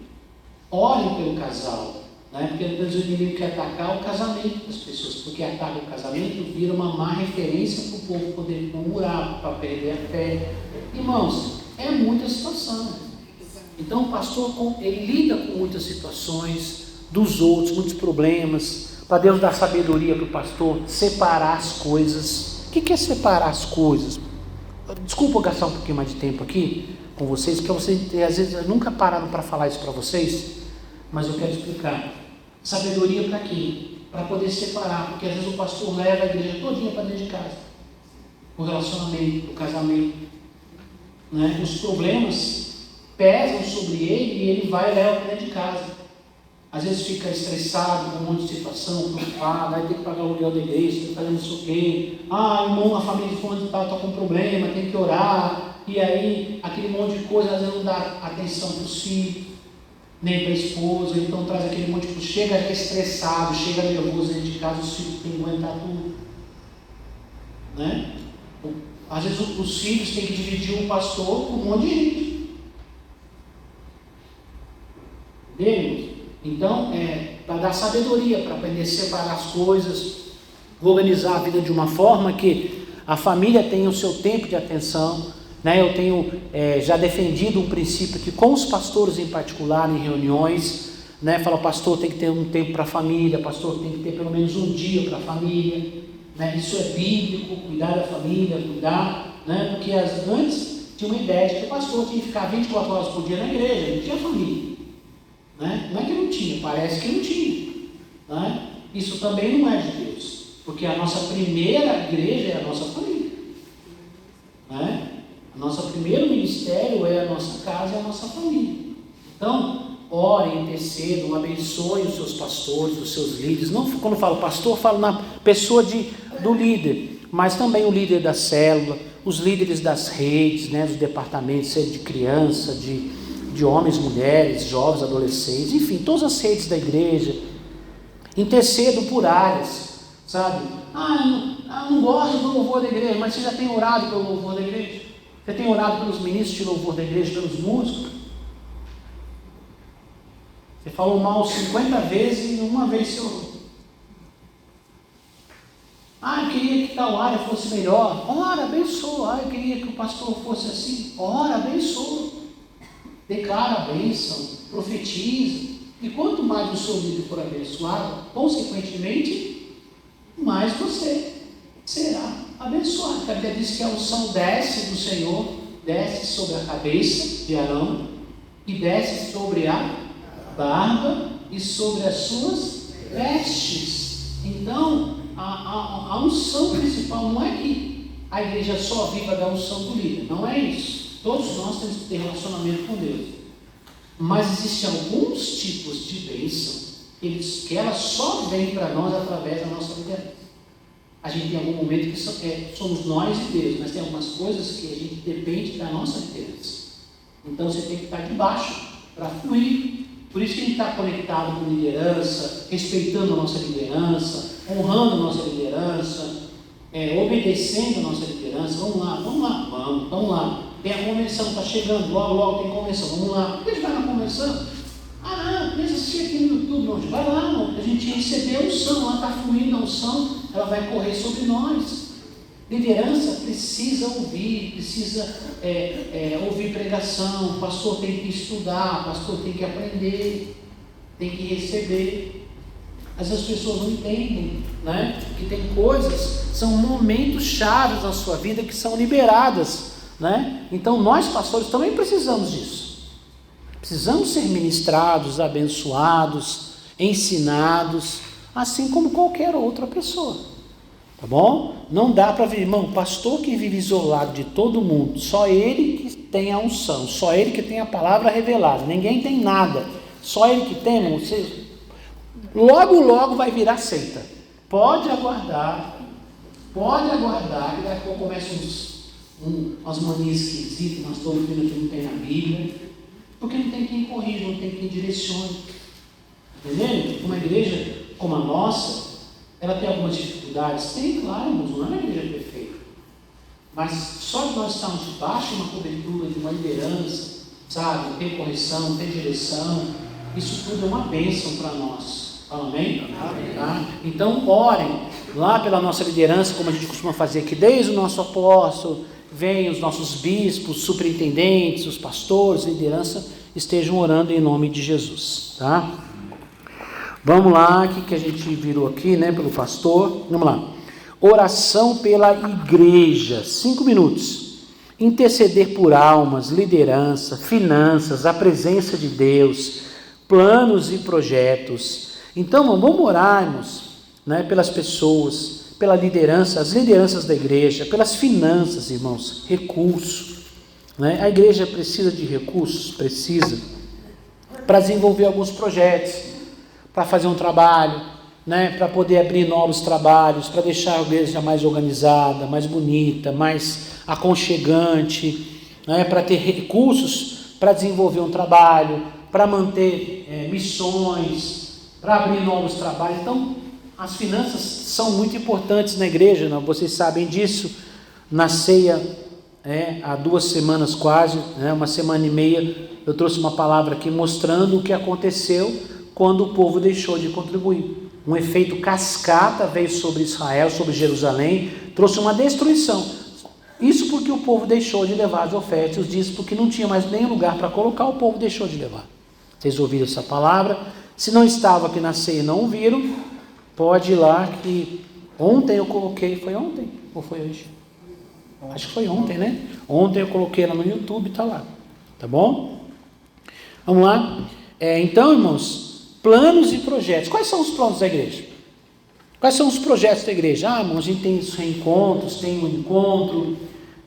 Orem pelo casal, né? Porque às vezes o inimigo quer atacar o casamento das pessoas, porque ataca o casamento, vira uma má referência para o povo poder murmurar, para perder a fé. Irmãos, é muita situação. Então o pastor, ele lida com muitas situações dos outros, muitos problemas, para Deus dar sabedoria para o pastor, separar as coisas. O que é separar as coisas? Desculpa eu gastar um pouquinho mais de tempo aqui com vocês, porque vocês às vezes nunca pararam para falar isso para vocês, mas eu quero explicar. Sabedoria para quê? Para poder separar, porque às vezes o pastor leva a igreja todinha para dentro de casa, o relacionamento, o casamento, né? Os problemas pesam sobre ele e ele vai e leva para dentro de casa. Às vezes fica estressado com um monte de situação, preocupado, vai ter que pagar o aluguel da igreja, tem que fazer não sei o quê. Irmão, a família de fulano de tal está com problema, tem que orar. E aí, aquele monte de coisa, às vezes não dá atenção para os filhos, nem para a esposa, então traz aquele monte de coisa. Chega estressado, chega nervoso dentro de casa, os filhos têm que aguentar tudo. Né? Às vezes os filhos têm que dividir o pastor com um monte de gente. Entendeu? Então, para dar sabedoria, para aprender a separar as coisas, organizar a vida de uma forma que a família tenha o seu tempo de atenção. Né? Eu tenho já defendido um princípio que com os pastores em particular, em reuniões, né? Fala, pastor tem que ter um tempo para a família, pastor tem que ter pelo menos um dia para a família. Né? Isso é bíblico, cuidar da família, cuidar, né? Porque antes tinha uma ideia de que o pastor tinha que ficar 24 horas por dia na igreja, não tinha família. Né? Não é que não tinha, parece que não tinha. Né? Isso também não é de Deus, porque a nossa primeira igreja é a nossa família. Né? O nosso primeiro ministério é a nossa casa e a nossa família. Então, orem, intercedam, abençoem os seus pastores, os seus líderes. Não, quando eu falo pastor, eu falo na pessoa do líder, mas também o líder da célula, os líderes das redes, né, dos departamentos, seja de criança, de homens, mulheres, jovens, adolescentes, enfim, todas as redes da igreja. Intercedam por áreas, sabe? Eu não gosto do louvor da igreja, mas você já tem orado pelo louvor da igreja? Você tem orado pelos ministros de louvor da igreja, pelos músicos? Você falou mal 50 vezes e uma vez você orou. Eu queria que tal área fosse melhor. Ora, abençoa. Eu queria que o pastor fosse assim. Ora, abençoa. Declara a bênção, profetiza. E quanto mais o seu líder for abençoado, consequentemente, mais você será abençoado. A Bíblia diz que a unção desce do Senhor, desce sobre a cabeça de Arão, e desce sobre a barba e sobre as suas vestes. Então, a unção principal não é que a igreja só viva da unção do líder, não é isso. Todos nós temos que ter relacionamento com Deus. Mas existem alguns tipos de bênção que ela só vem para nós através da nossa liderança. A gente tem algum momento que somos nós e Deus, mas tem algumas coisas que a gente depende da nossa liderança. Então você tem que estar debaixo para fluir. Por isso que a gente está conectado com liderança, respeitando a nossa liderança, honrando a nossa liderança, obedecendo a nossa liderança. Vamos lá. Tem a convenção, está chegando, logo tem convenção, vamos lá. Por que a gente vai na convenção? Não, pensa assistir aqui no YouTube, não. Vai lá, não. A gente recebeu a unção, lá está fluindo a unção, ela vai correr sobre nós. Liderança precisa ouvir, ouvir pregação, o pastor tem que estudar, o pastor tem que aprender, tem que receber. Mas as pessoas não entendem, né? Que tem coisas, são momentos chaves na sua vida que são liberadas, né? Então nós pastores também precisamos disso. Precisamos ser ministrados, abençoados, ensinados, assim como qualquer outra pessoa. Tá bom? Não dá para viver, irmão, pastor que vive isolado de todo mundo, só ele que tem a unção, só ele que tem a palavra revelada, ninguém tem nada, só ele que tem, irmão, você logo vai virar seita. Pode aguardar, que daqui a pouco começam umas manias esquisitas, umas doutrinas que não tem na Bíblia, porque não tem quem corrija, não tem quem direcione. Entendeu? Uma igreja como a nossa, ela tem algumas dificuldades? Tem, claro, irmãos, não é uma igreja perfeita. Mas só de nós estarmos debaixo de uma cobertura, de uma liderança, sabe, ter correção, ter direção, isso tudo é uma bênção para nós. Amém? Amém. Tá? Então orem lá pela nossa liderança, como a gente costuma fazer aqui, desde o nosso apóstolo, vem os nossos bispos, superintendentes, os pastores, liderança, estejam orando em nome de Jesus, tá? Vamos lá, o que a gente virou aqui, né, pelo pastor, vamos lá. Oração pela igreja, 5 minutos. Interceder por almas, liderança, finanças, a presença de Deus, planos e projetos. Então, vamos orarmos, né, pelas pessoas, pela liderança, as lideranças da igreja, pelas finanças, irmãos, recursos, né? A igreja precisa de recursos, precisa, para desenvolver alguns projetos, para fazer um trabalho, né, para poder abrir novos trabalhos, para deixar a igreja mais organizada, mais bonita, mais aconchegante, né, para ter recursos para desenvolver um trabalho, para manter missões, para abrir novos trabalhos. Então, as finanças são muito importantes na igreja, não? Vocês sabem disso. Na ceia, há 2 semanas quase, 1 semana e meia, eu trouxe uma palavra aqui mostrando o que aconteceu quando o povo deixou de contribuir. Um efeito cascata veio sobre Israel, sobre Jerusalém, trouxe uma destruição. Isso porque o povo deixou de levar as ofertas, os dízimos, porque não tinha mais nenhum lugar para colocar, o povo deixou de levar. Vocês ouviram essa palavra? Se não estava aqui na ceia e não ouviram, pode ir lá que ontem eu coloquei, foi ontem ou foi hoje? Acho que foi ontem, né? Ontem eu coloquei ela no YouTube, está lá, tá bom? Vamos lá? Então, irmãos, planos e projetos. Quais são os planos da igreja? Quais são os projetos da igreja? Irmãos, a gente tem os reencontros, tem o encontro,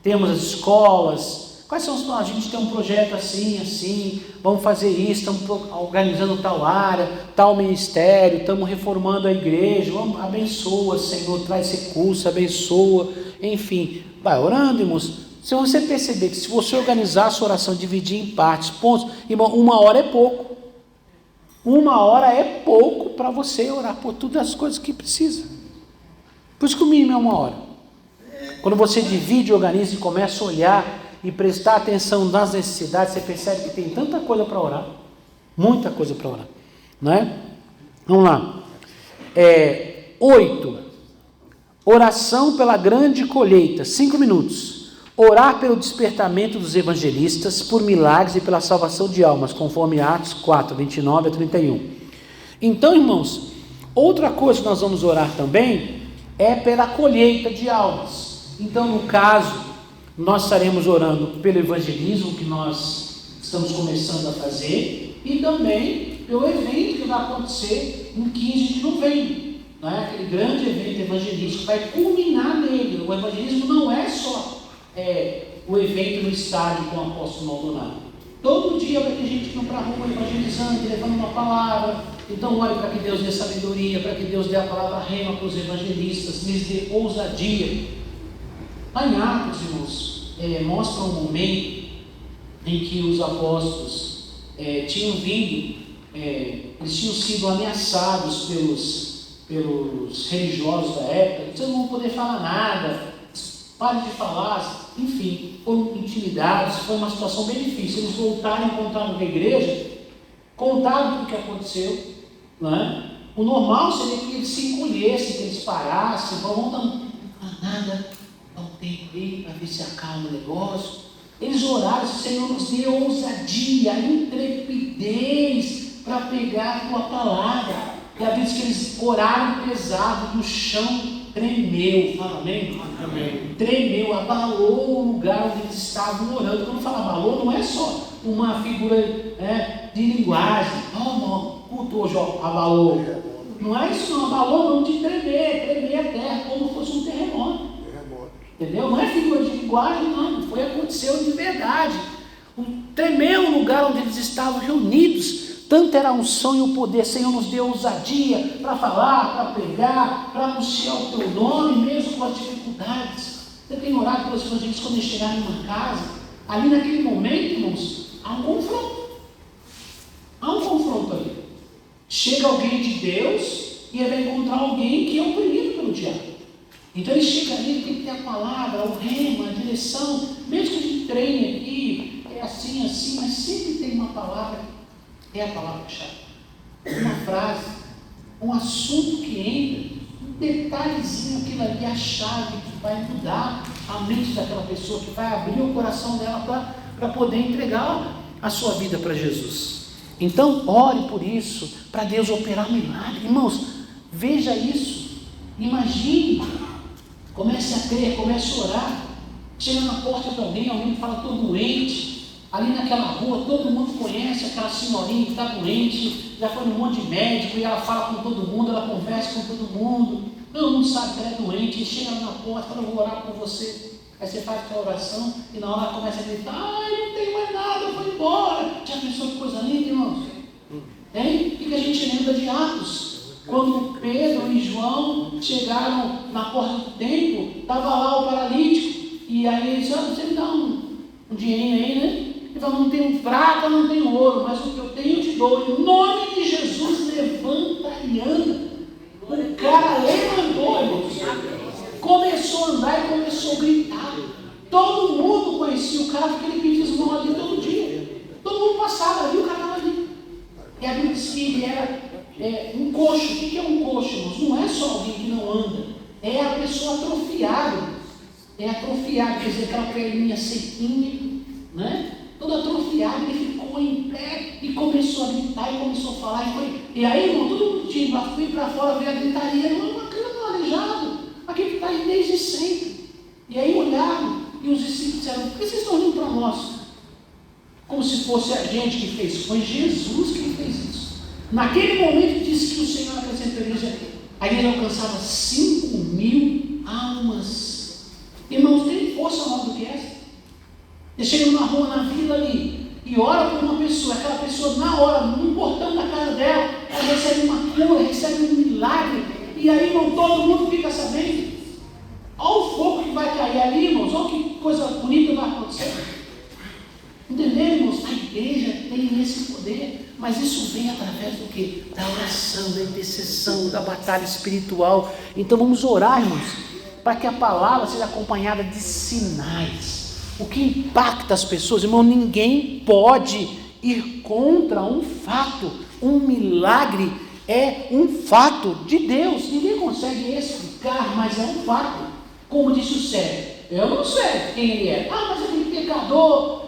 temos as escolas. Quais são os planos? A gente tem um projeto assim, vamos fazer isso, estamos organizando tal área, tal ministério, estamos reformando a igreja, vamos, abençoa, Senhor, traz recursos, abençoa, enfim, vai orando, irmãos. Se você perceber que se você organizar a sua oração, dividir em partes, pontos, irmão, 1 hora é pouco. 1 hora é pouco para você orar por todas as coisas que precisa. Por isso que o mínimo é 1 hora. Quando você divide, organiza e começa a olhar e prestar atenção nas necessidades, você percebe que tem tanta coisa para orar, muita coisa para orar, não é? Vamos lá. 8. Oração pela grande colheita, 5 minutos. Orar pelo despertamento dos evangelistas, por milagres e pela salvação de almas, conforme Atos 4, 29 a 31. Então, irmãos, outra coisa que nós vamos orar também é pela colheita de almas. Então, no caso, nós estaremos orando pelo evangelismo que nós estamos começando a fazer e também pelo evento que vai acontecer em 15 de novembro, né? Aquele grande evento evangelístico vai culminar nele. O evangelismo não é só o evento no estádio com o apóstolo Maldonado. Todo dia vai ter gente que vai para a rua evangelizando, levando uma palavra. Então ore para que Deus dê sabedoria, para que Deus dê a palavra rema para os evangelistas, lhes dê ousadia. Lá em Atos, irmãos, mostra um momento em que os apóstolos tinham vindo eles tinham sido ameaçados pelos religiosos da época. Vocês não vão poder falar nada, pare de falar, enfim, foram intimidados, foi uma situação bem difícil. Eles voltaram, encontraram na igreja, contaram tudo o que aconteceu, não é? O normal seria que eles se encolhessem, que eles parassem, vamos não nada, dá um tempo aí para ver se acalma o negócio. Eles oraram, o Senhor nos deu ousadia, intrepidez para pegar a tua palavra. E a Bíblia diz que eles oraram pesado, no chão tremeu. Fala amém? Amém. Tremeu, abalou o lugar onde eles estavam orando. Quando fala abalou, não é só uma figura de linguagem. Não, culto hoje, abalou. Não é isso, não, abalou não, de tremer a terra como fosse um terremoto. Entendeu? Não é figura de linguagem, não. Aconteceu de verdade. Tremeu o lugar onde eles estavam reunidos. Tanto era a unção e o poder. Senhor nos deu ousadia para falar, para pregar, para anunciar o teu nome, mesmo com as dificuldades. Você tem orado pelos evangelistas quando eles chegarem numa casa? Ali naquele momento, irmãos, há um confronto. Há um confronto ali. Chega alguém de Deus e ele vai encontrar alguém que é oprimido pelo diabo. Então ele chega ali, ele tem que ter a palavra, o rema, a direção. Mesmo que a gente treine aqui, é assim, mas sempre tem uma palavra, é a palavra-chave. Uma frase, um assunto que entra, um detalhezinho, aquilo ali, a chave que vai mudar a mente daquela pessoa, que vai abrir o coração dela para poder entregar a sua vida para Jesus. Então, ore por isso, para Deus operar milagre. Irmãos, veja isso, imagine, comece a crer, comece a orar. Chega na porta de alguém fala, estou doente. Ali naquela rua, todo mundo conhece aquela senhorinha que está doente, já foi num monte de médico, e ela fala com todo mundo, ela conversa com todo mundo sabe que ela é doente, e chega na porta, fala, eu vou orar por você. Aí você faz aquela oração, e na hora ela começa a gritar, não tenho mais nada, eu vou embora. Já pensou que coisa linda, irmãos? Hein? O que a gente lembra de Atos? Quando Pedro e João chegaram na porta do templo, estava lá o paralítico, e aí eles disseram, você me dá um dinheirinho aí, né? Ele falou, não tenho prata, não tenho ouro, mas o que eu tenho eu te dou. Em nome de Jesus, levanta e anda. O cara levantou, irmãos. Começou a andar e começou a gritar. Todo mundo conhecia o cara porque ele pedia esmola ali todo dia. Todo mundo passava ali, o cara estava ali. E a Bíblia diz que ele era um coxo. O que é um coxo, irmãos? Não é só alguém que não anda. É a pessoa atrofiada. É atrofiada, quer dizer, aquela perninha sequinha, né? Todo atrofiado, ele ficou em pé e começou a gritar e começou a falar. E aí, irmão, todo mundo tinha para fora, veio a gritaria, não é uma cama aleijado, aquele que está aí desde sempre. E aí olharam e os discípulos disseram, por que vocês estão olhando para nós? Como se fosse a gente que fez isso. Foi Jesus que fez isso. Naquele momento disse que o Senhor acrescentou a igreja alcançava 5.000 almas. Irmãos, tem força maior do que essa? Eles chegam na rua, na vila ali, e ora por uma pessoa, aquela pessoa na hora, no portão da casa dela, ela recebe uma cura, recebe um milagre, e aí, irmão, todo mundo fica sabendo. Olha o fogo que vai cair ali, irmãos, olha que coisa bonita vai acontecer. Entenderam, irmãos? A igreja tem esse poder, mas isso vem através do quê? Da oração, da intercessão, da batalha espiritual. Então vamos orar, irmãos, para que a palavra seja acompanhada de sinais. O que impacta as pessoas, irmão, ninguém pode ir contra um fato. Um milagre é um fato de Deus. Ninguém consegue explicar, mas é um fato. Como disse o Sérgio, eu não sei quem ele é. Mas aquele pecador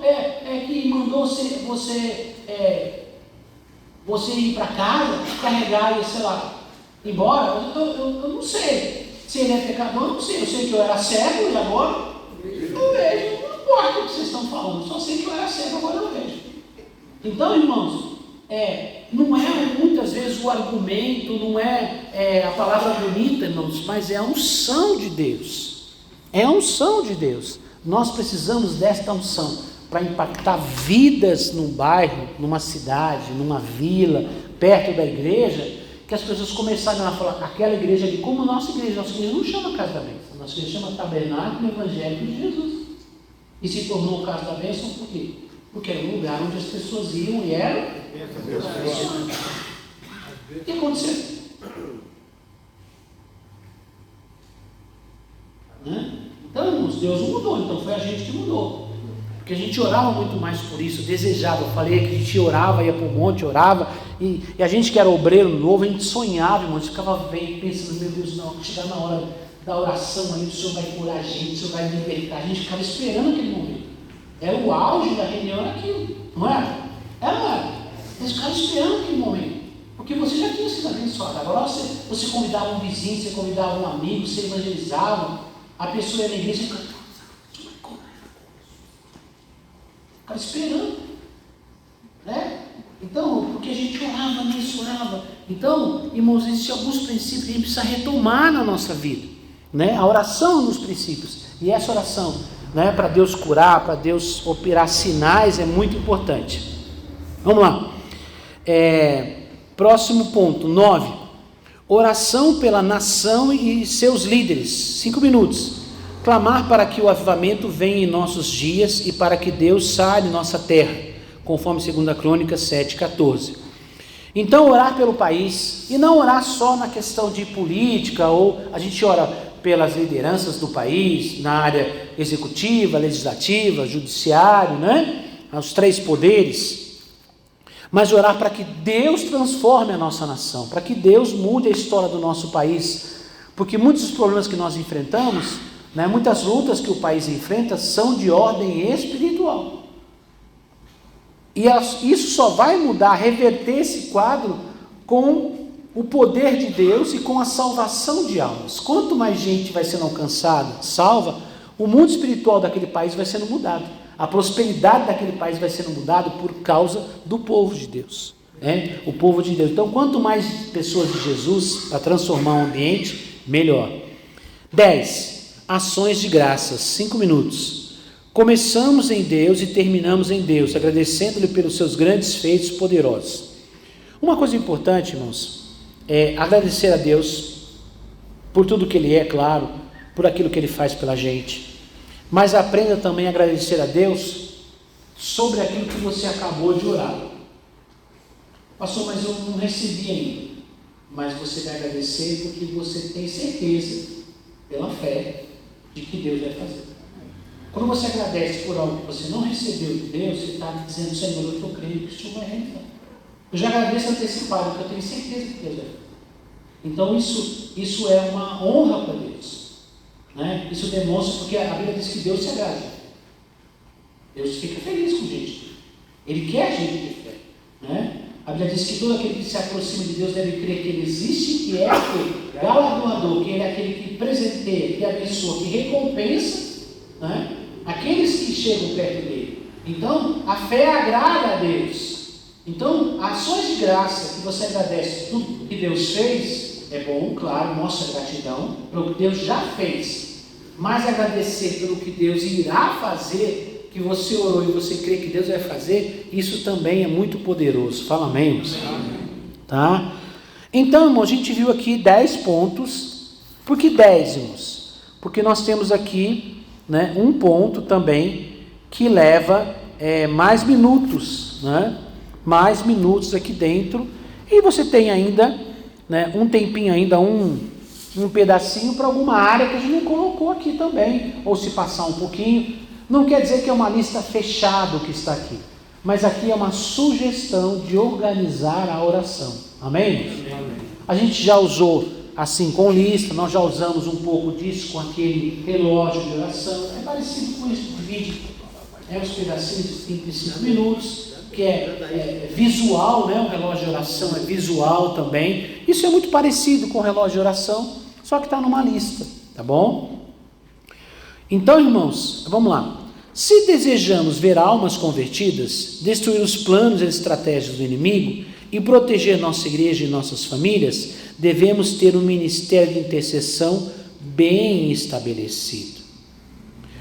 que mandou você ir para casa, carregar e, sei lá, embora. Eu não sei se ele é pecador, eu não sei. Eu sei que eu era cego e agora eu vejo. Não importa o que vocês estão falando, só sei que eu era cego, agora eu vejo. Então, irmãos, não é muitas vezes o argumento, não é a palavra bonita, irmãos, mas é a unção de Deus. É a unção de Deus. Nós precisamos desta unção para impactar vidas num bairro, numa cidade, numa vila, perto da igreja, que as pessoas começarem a falar, aquela igreja ali, como nossa igreja não chama Casa da Bênção, nossa igreja chama Tabernáculo Evangélico de Jesus. E se tornou o Casa da Bênção por quê? Porque era um lugar onde as pessoas iam e eram abençoadas. O que aconteceu? Né? Então, irmãos, Deus não mudou, então foi a gente que mudou. Porque a gente orava muito mais por isso, desejava. Eu falei que a gente orava, ia para o monte, orava, e a gente que era obreiro novo, a gente sonhava, irmãos, ficava bem, pensando, meu Deus, não, chegar na hora da oração aí, o Senhor vai curar a gente, o Senhor vai libertar, a gente ficava esperando aquele momento. Era o auge da reunião, era aquilo, não era? Era. Eles ficavam esperando aquele momento, porque você já tinha sido abençoado. Agora você convidava um vizinho, você convidava um amigo, você evangelizava, a pessoa ia na igreja e ficava esperando, né? Então, porque a gente orava nisso, orava. Então, irmãos, existem alguns princípios que a gente precisa retomar na nossa vida, né? A oração nos princípios, e essa oração, né, para Deus curar, para Deus operar sinais, é muito importante. Vamos lá. Próximo ponto, 9. Oração pela nação e seus líderes. 5 minutos. Clamar para que o avivamento venha em nossos dias e para que Deus sare nossa terra, conforme 2 Crônicas 7,14. Então, orar pelo país, e não orar só na questão de política, ou a gente ora pelas lideranças do país, na área executiva, legislativa, judiciário, né? Os 3 poderes, mas orar para que Deus transforme a nossa nação, para que Deus mude a história do nosso país, porque muitos dos problemas que nós enfrentamos, né, muitas lutas que o país enfrenta são de ordem espiritual, e isso só vai mudar, reverter esse quadro com o poder de Deus e com a salvação de almas. Quanto mais gente vai sendo alcançada, salva, o mundo espiritual daquele país vai sendo mudado, a prosperidade daquele país vai sendo mudada por causa do povo de Deus, né? O povo de Deus. Então, quanto mais pessoas de Jesus para transformar o ambiente, melhor. 10. Ações de graças, 5 minutos. Começamos em Deus e terminamos em Deus, agradecendo-lhe pelos seus grandes feitos poderosos. Uma coisa importante, irmãos, é agradecer a Deus por tudo que Ele é, claro, por aquilo que Ele faz pela gente, mas aprenda também a agradecer a Deus sobre aquilo que você acabou de orar. Pastor, mas eu não recebi ainda. Mas você vai agradecer porque você tem certeza, pela fé, de que Deus vai fazer. Quando você agradece por algo que você não recebeu de Deus, você está dizendo, Senhor, eu estou crendo que o Senhor vai realizar. Eu já agradeço antecipado, porque eu tenho certeza que Deus vai fazer. Então isso é uma honra para Deus, né? Isso demonstra, porque a Bíblia diz que Deus se agrada. Deus fica feliz com gente. Ele quer gente de fé, né? A Bíblia diz que todo aquele que se aproxima de Deus deve crer que Ele existe, que é aquele galardoador, que Ele é aquele que presenteia, que abençoa, que recompensa, né, aqueles que chegam perto dele. Então, a fé agrada a Deus. Então, ações de graça que você agradece tudo que Deus fez, é bom, claro, mostra gratidão pelo que Deus já fez, mas agradecer pelo que Deus irá fazer, que você orou e você crê que Deus vai fazer, isso também é muito poderoso. Fala amém, irmãos? Tá? Então, irmão, a gente viu aqui 10 pontos. Por que 10, irmãos? Porque nós temos aqui, né, um ponto também que leva mais minutos, né? Mais minutos aqui dentro, e você tem ainda, né, um tempinho ainda, um pedacinho para alguma área que a gente não colocou aqui também, ou se passar um pouquinho. Não quer dizer que é uma lista fechada o que está aqui, mas aqui é uma sugestão de organizar a oração. Amém? Amém. A gente já usou assim com lista, nós já usamos um pouco disso com aquele relógio de oração, é parecido com isso, divide os pedacinhos de 35 minutos, que é visual, né? O relógio de oração é visual também. Isso é muito parecido com o relógio de oração, só que está numa lista, tá bom? Então, irmãos, vamos lá. Se desejamos ver almas convertidas, destruir os planos e as estratégias do inimigo e proteger nossa igreja e nossas famílias, devemos ter um ministério de intercessão bem estabelecido.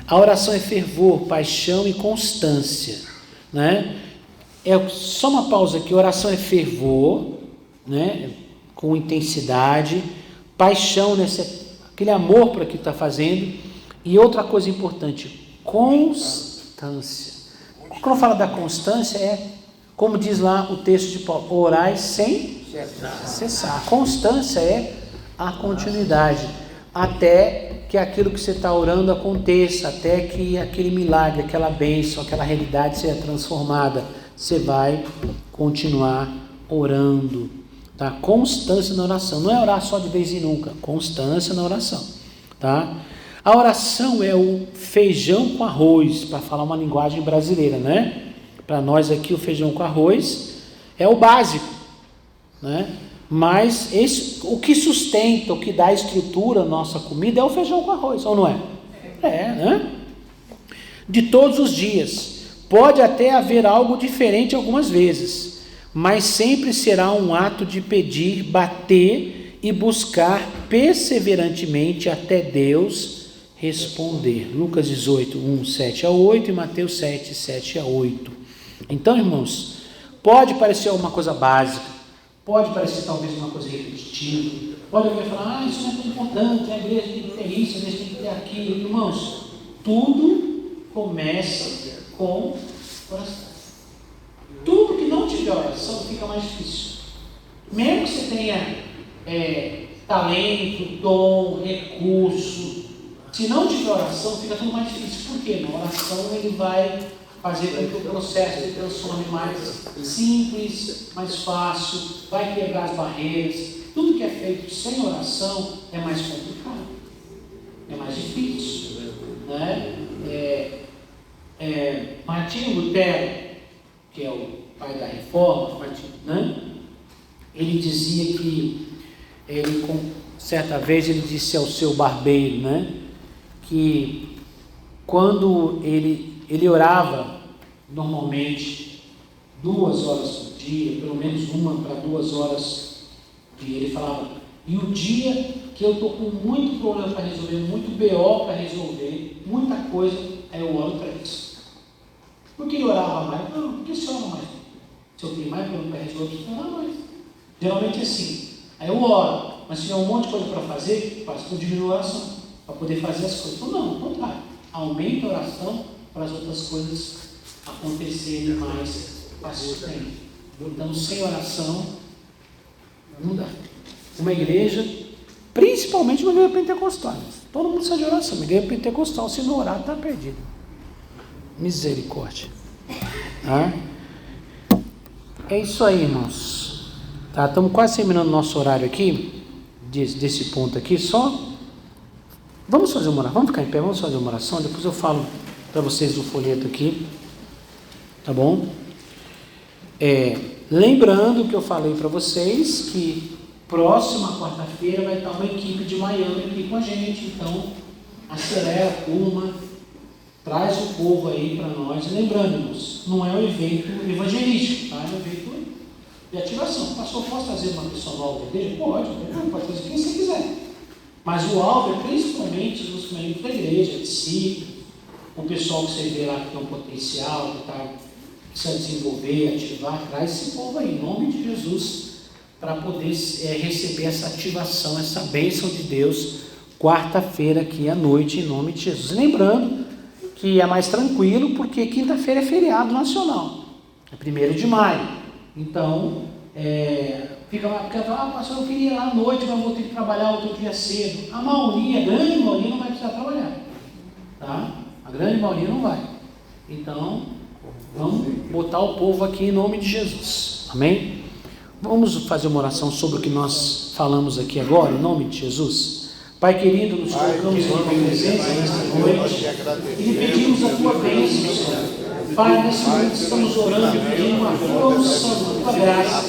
A oração é fervor, paixão e constância, né? Só uma pausa aqui. Oração é fervor, né? Com intensidade, paixão, né? Aquele amor para o que está fazendo. E outra coisa importante, constância. Quando fala da constância, como diz lá o texto de Paulo, orai sem cessar. A constância é a continuidade, até que aquilo que você está orando aconteça, até que aquele milagre, aquela bênção, aquela realidade seja transformada. Você vai continuar orando, tá? Constância na oração, não é orar só de vez em nunca, constância na oração, tá? A oração é o feijão com arroz, para falar uma linguagem brasileira, né? Para nós aqui o feijão com arroz é o básico, né? Mas o que sustenta, o que dá estrutura à nossa comida é o feijão com arroz, ou não é? Né? De todos os dias. Pode até haver algo diferente algumas vezes, mas sempre será um ato de pedir, bater e buscar perseverantemente até Deus responder. Lucas 18, 1, 7 a 8 e Mateus 7, 7 a 8. Então, irmãos, pode parecer alguma coisa básica, pode parecer talvez uma coisa repetitiva, pode alguém falar, isso não é tão importante, a igreja tem que ter isso, a igreja tem que ter aquilo. Irmãos, tudo começa com oração. Tudo que não tiver oração fica mais difícil. Mesmo que você tenha talento, dom, recurso, se não tiver oração, fica tudo mais difícil. Por quê? Na oração ele vai fazer com que o processo se transforme mais simples, mais fácil, vai quebrar as barreiras. Tudo que é feito sem oração é mais complicado, é mais difícil, né? Martinho Lutero, que é o pai da reforma, né? Ele dizia que certa vez ele disse ao seu barbeiro, né, que quando ele orava normalmente 2 horas por dia, pelo menos 1 para 2 horas por dia, ele falava, e o dia que eu estou com muito problema para resolver, muito BO para resolver, muita coisa, aí eu oro 3. Por que ele orava mais? Não, porque você ora mais. Se eu tenho mais problema para resolver, eu preciso orar mais. Geralmente é assim, aí eu oro, mas se tiver um monte de coisa para fazer, faço com diminuir a oração, para poder fazer as coisas. Então não, ao contrário, aumenta a oração para as outras coisas acontecerem mais facilmente. Então, sem oração, não dá. Uma igreja, principalmente uma igreja pentecostal, todo mundo precisa de oração. Uma igreja pentecostal, se não orar, está perdido. Misericórdia. É isso aí, irmãos. Tá, estamos quase terminando o nosso horário aqui, desse ponto aqui, só. Vamos fazer uma oração, vamos ficar em pé, vamos fazer uma oração, depois eu falo para vocês do folheto aqui, tá bom? Lembrando que eu falei para vocês que próxima quarta-feira vai estar uma equipe de Miami aqui com a gente, então acelera, curva, traz o povo aí para nós. Lembrando-nos, não é um evento evangelístico, tá? É um evento de ativação. Pastor, posso trazer uma pessoa nova da igreja? Pode trazer quem você quiser. Mas o alvo é principalmente os membros da igreja, discípulos, o pessoal que você vê lá que tem um potencial, que precisa desenvolver, ativar, traz esse povo aí, em nome de Jesus, para poder receber essa ativação, essa bênção de Deus, quarta-feira aqui à noite, em nome de Jesus. Lembrando que é mais tranquilo, porque quinta-feira é feriado nacional, é 1º de maio, então, fica lá, porque pastor, eu queria ir lá à noite, mas vou ter que trabalhar outro dia cedo. A grande maioria não vai precisar trabalhar, tá? A grande maioria não vai. Então, vamos botar o povo aqui em nome de Jesus, amém? Vamos fazer uma oração sobre o que nós falamos aqui agora, em nome de Jesus. Pai querido, nos colocamos em tua presença nesta noite e lhe pedimos a tua bênção, Senhor. Pai, nesse momento estamos orando e pedindo a tua unção, a tua graça.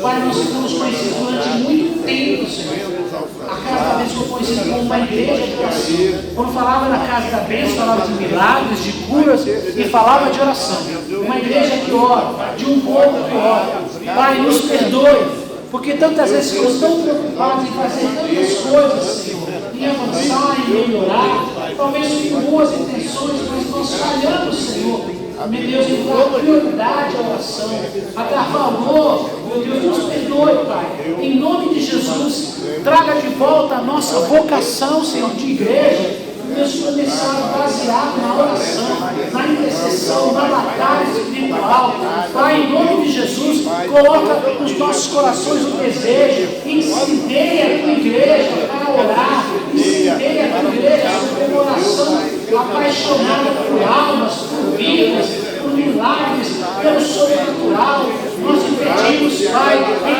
Pai, nós estamos conhecidos durante muito tempo, Senhor. A Casa da Bênção foi conhecida como uma igreja de oração. Quando falava na Casa da Bênção, falava de milagres, de curas e falava de oração. Uma igreja que ora, de um povo que ora. Pai, nos perdoe, porque tantas vezes ficamos tão preocupados em fazer tantas coisas, Senhor, em avançar, em melhorar, talvez com boas intenções, mas nós falhamos, Senhor. Meu Deus, em dar prioridade à oração, a dar valor, meu Deus, nos perdoe, Pai, em nome de Jesus, traga de volta a nossa vocação, Senhor, de igreja, Deus, começar baseado na oração, na intercessão, na batalha espiritual. Pai, em nome de Jesus, coloca nos nossos corações o desejo, incendeia a tua igreja para orar, incendeia a tua igreja com oração apaixonada por almas, por vidas, por milagres, pelo sobrenatural. Nós te pedimos, Pai,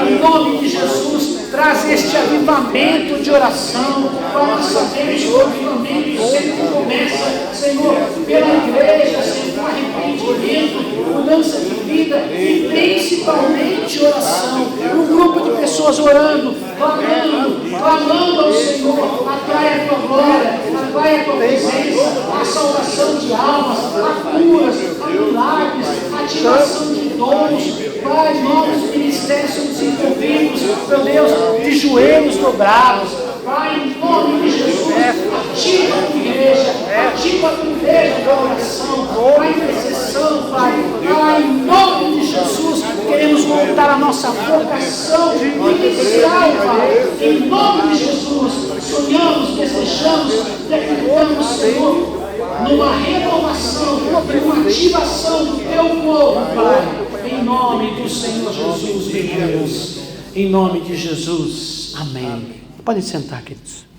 em nome de Jesus, traz este avivamento de oração. Pai, nós sabemos que o avivamento sempre começa, Senhor, pela igreja, Senhor, com arrependimento, mudança de vida e principalmente oração. Um grupo de pessoas orando, clamando ao Senhor, atrai a tua glória, atrai a tua presença, a salvação de almas, a curas, a milagres, a ativação de dons. Pai, novos ministérios são desenvolvidos, meu Deus, de joelhos dobrados. Pai, em nome de Jesus, ativa a tua igreja, ativa a tua igreja da oração, a intercessão, Pai. Pai, em nome de Jesus, queremos voltar à nossa vocação inicial, Pai. Em nome de Jesus, sonhamos, desejamos, decretamos, Senhor, numa renovação, numa ativação do teu povo, Pai. Em nome do Senhor Jesus, meu Deus. Em nome de Jesus. Amém. Podem sentar, queridos.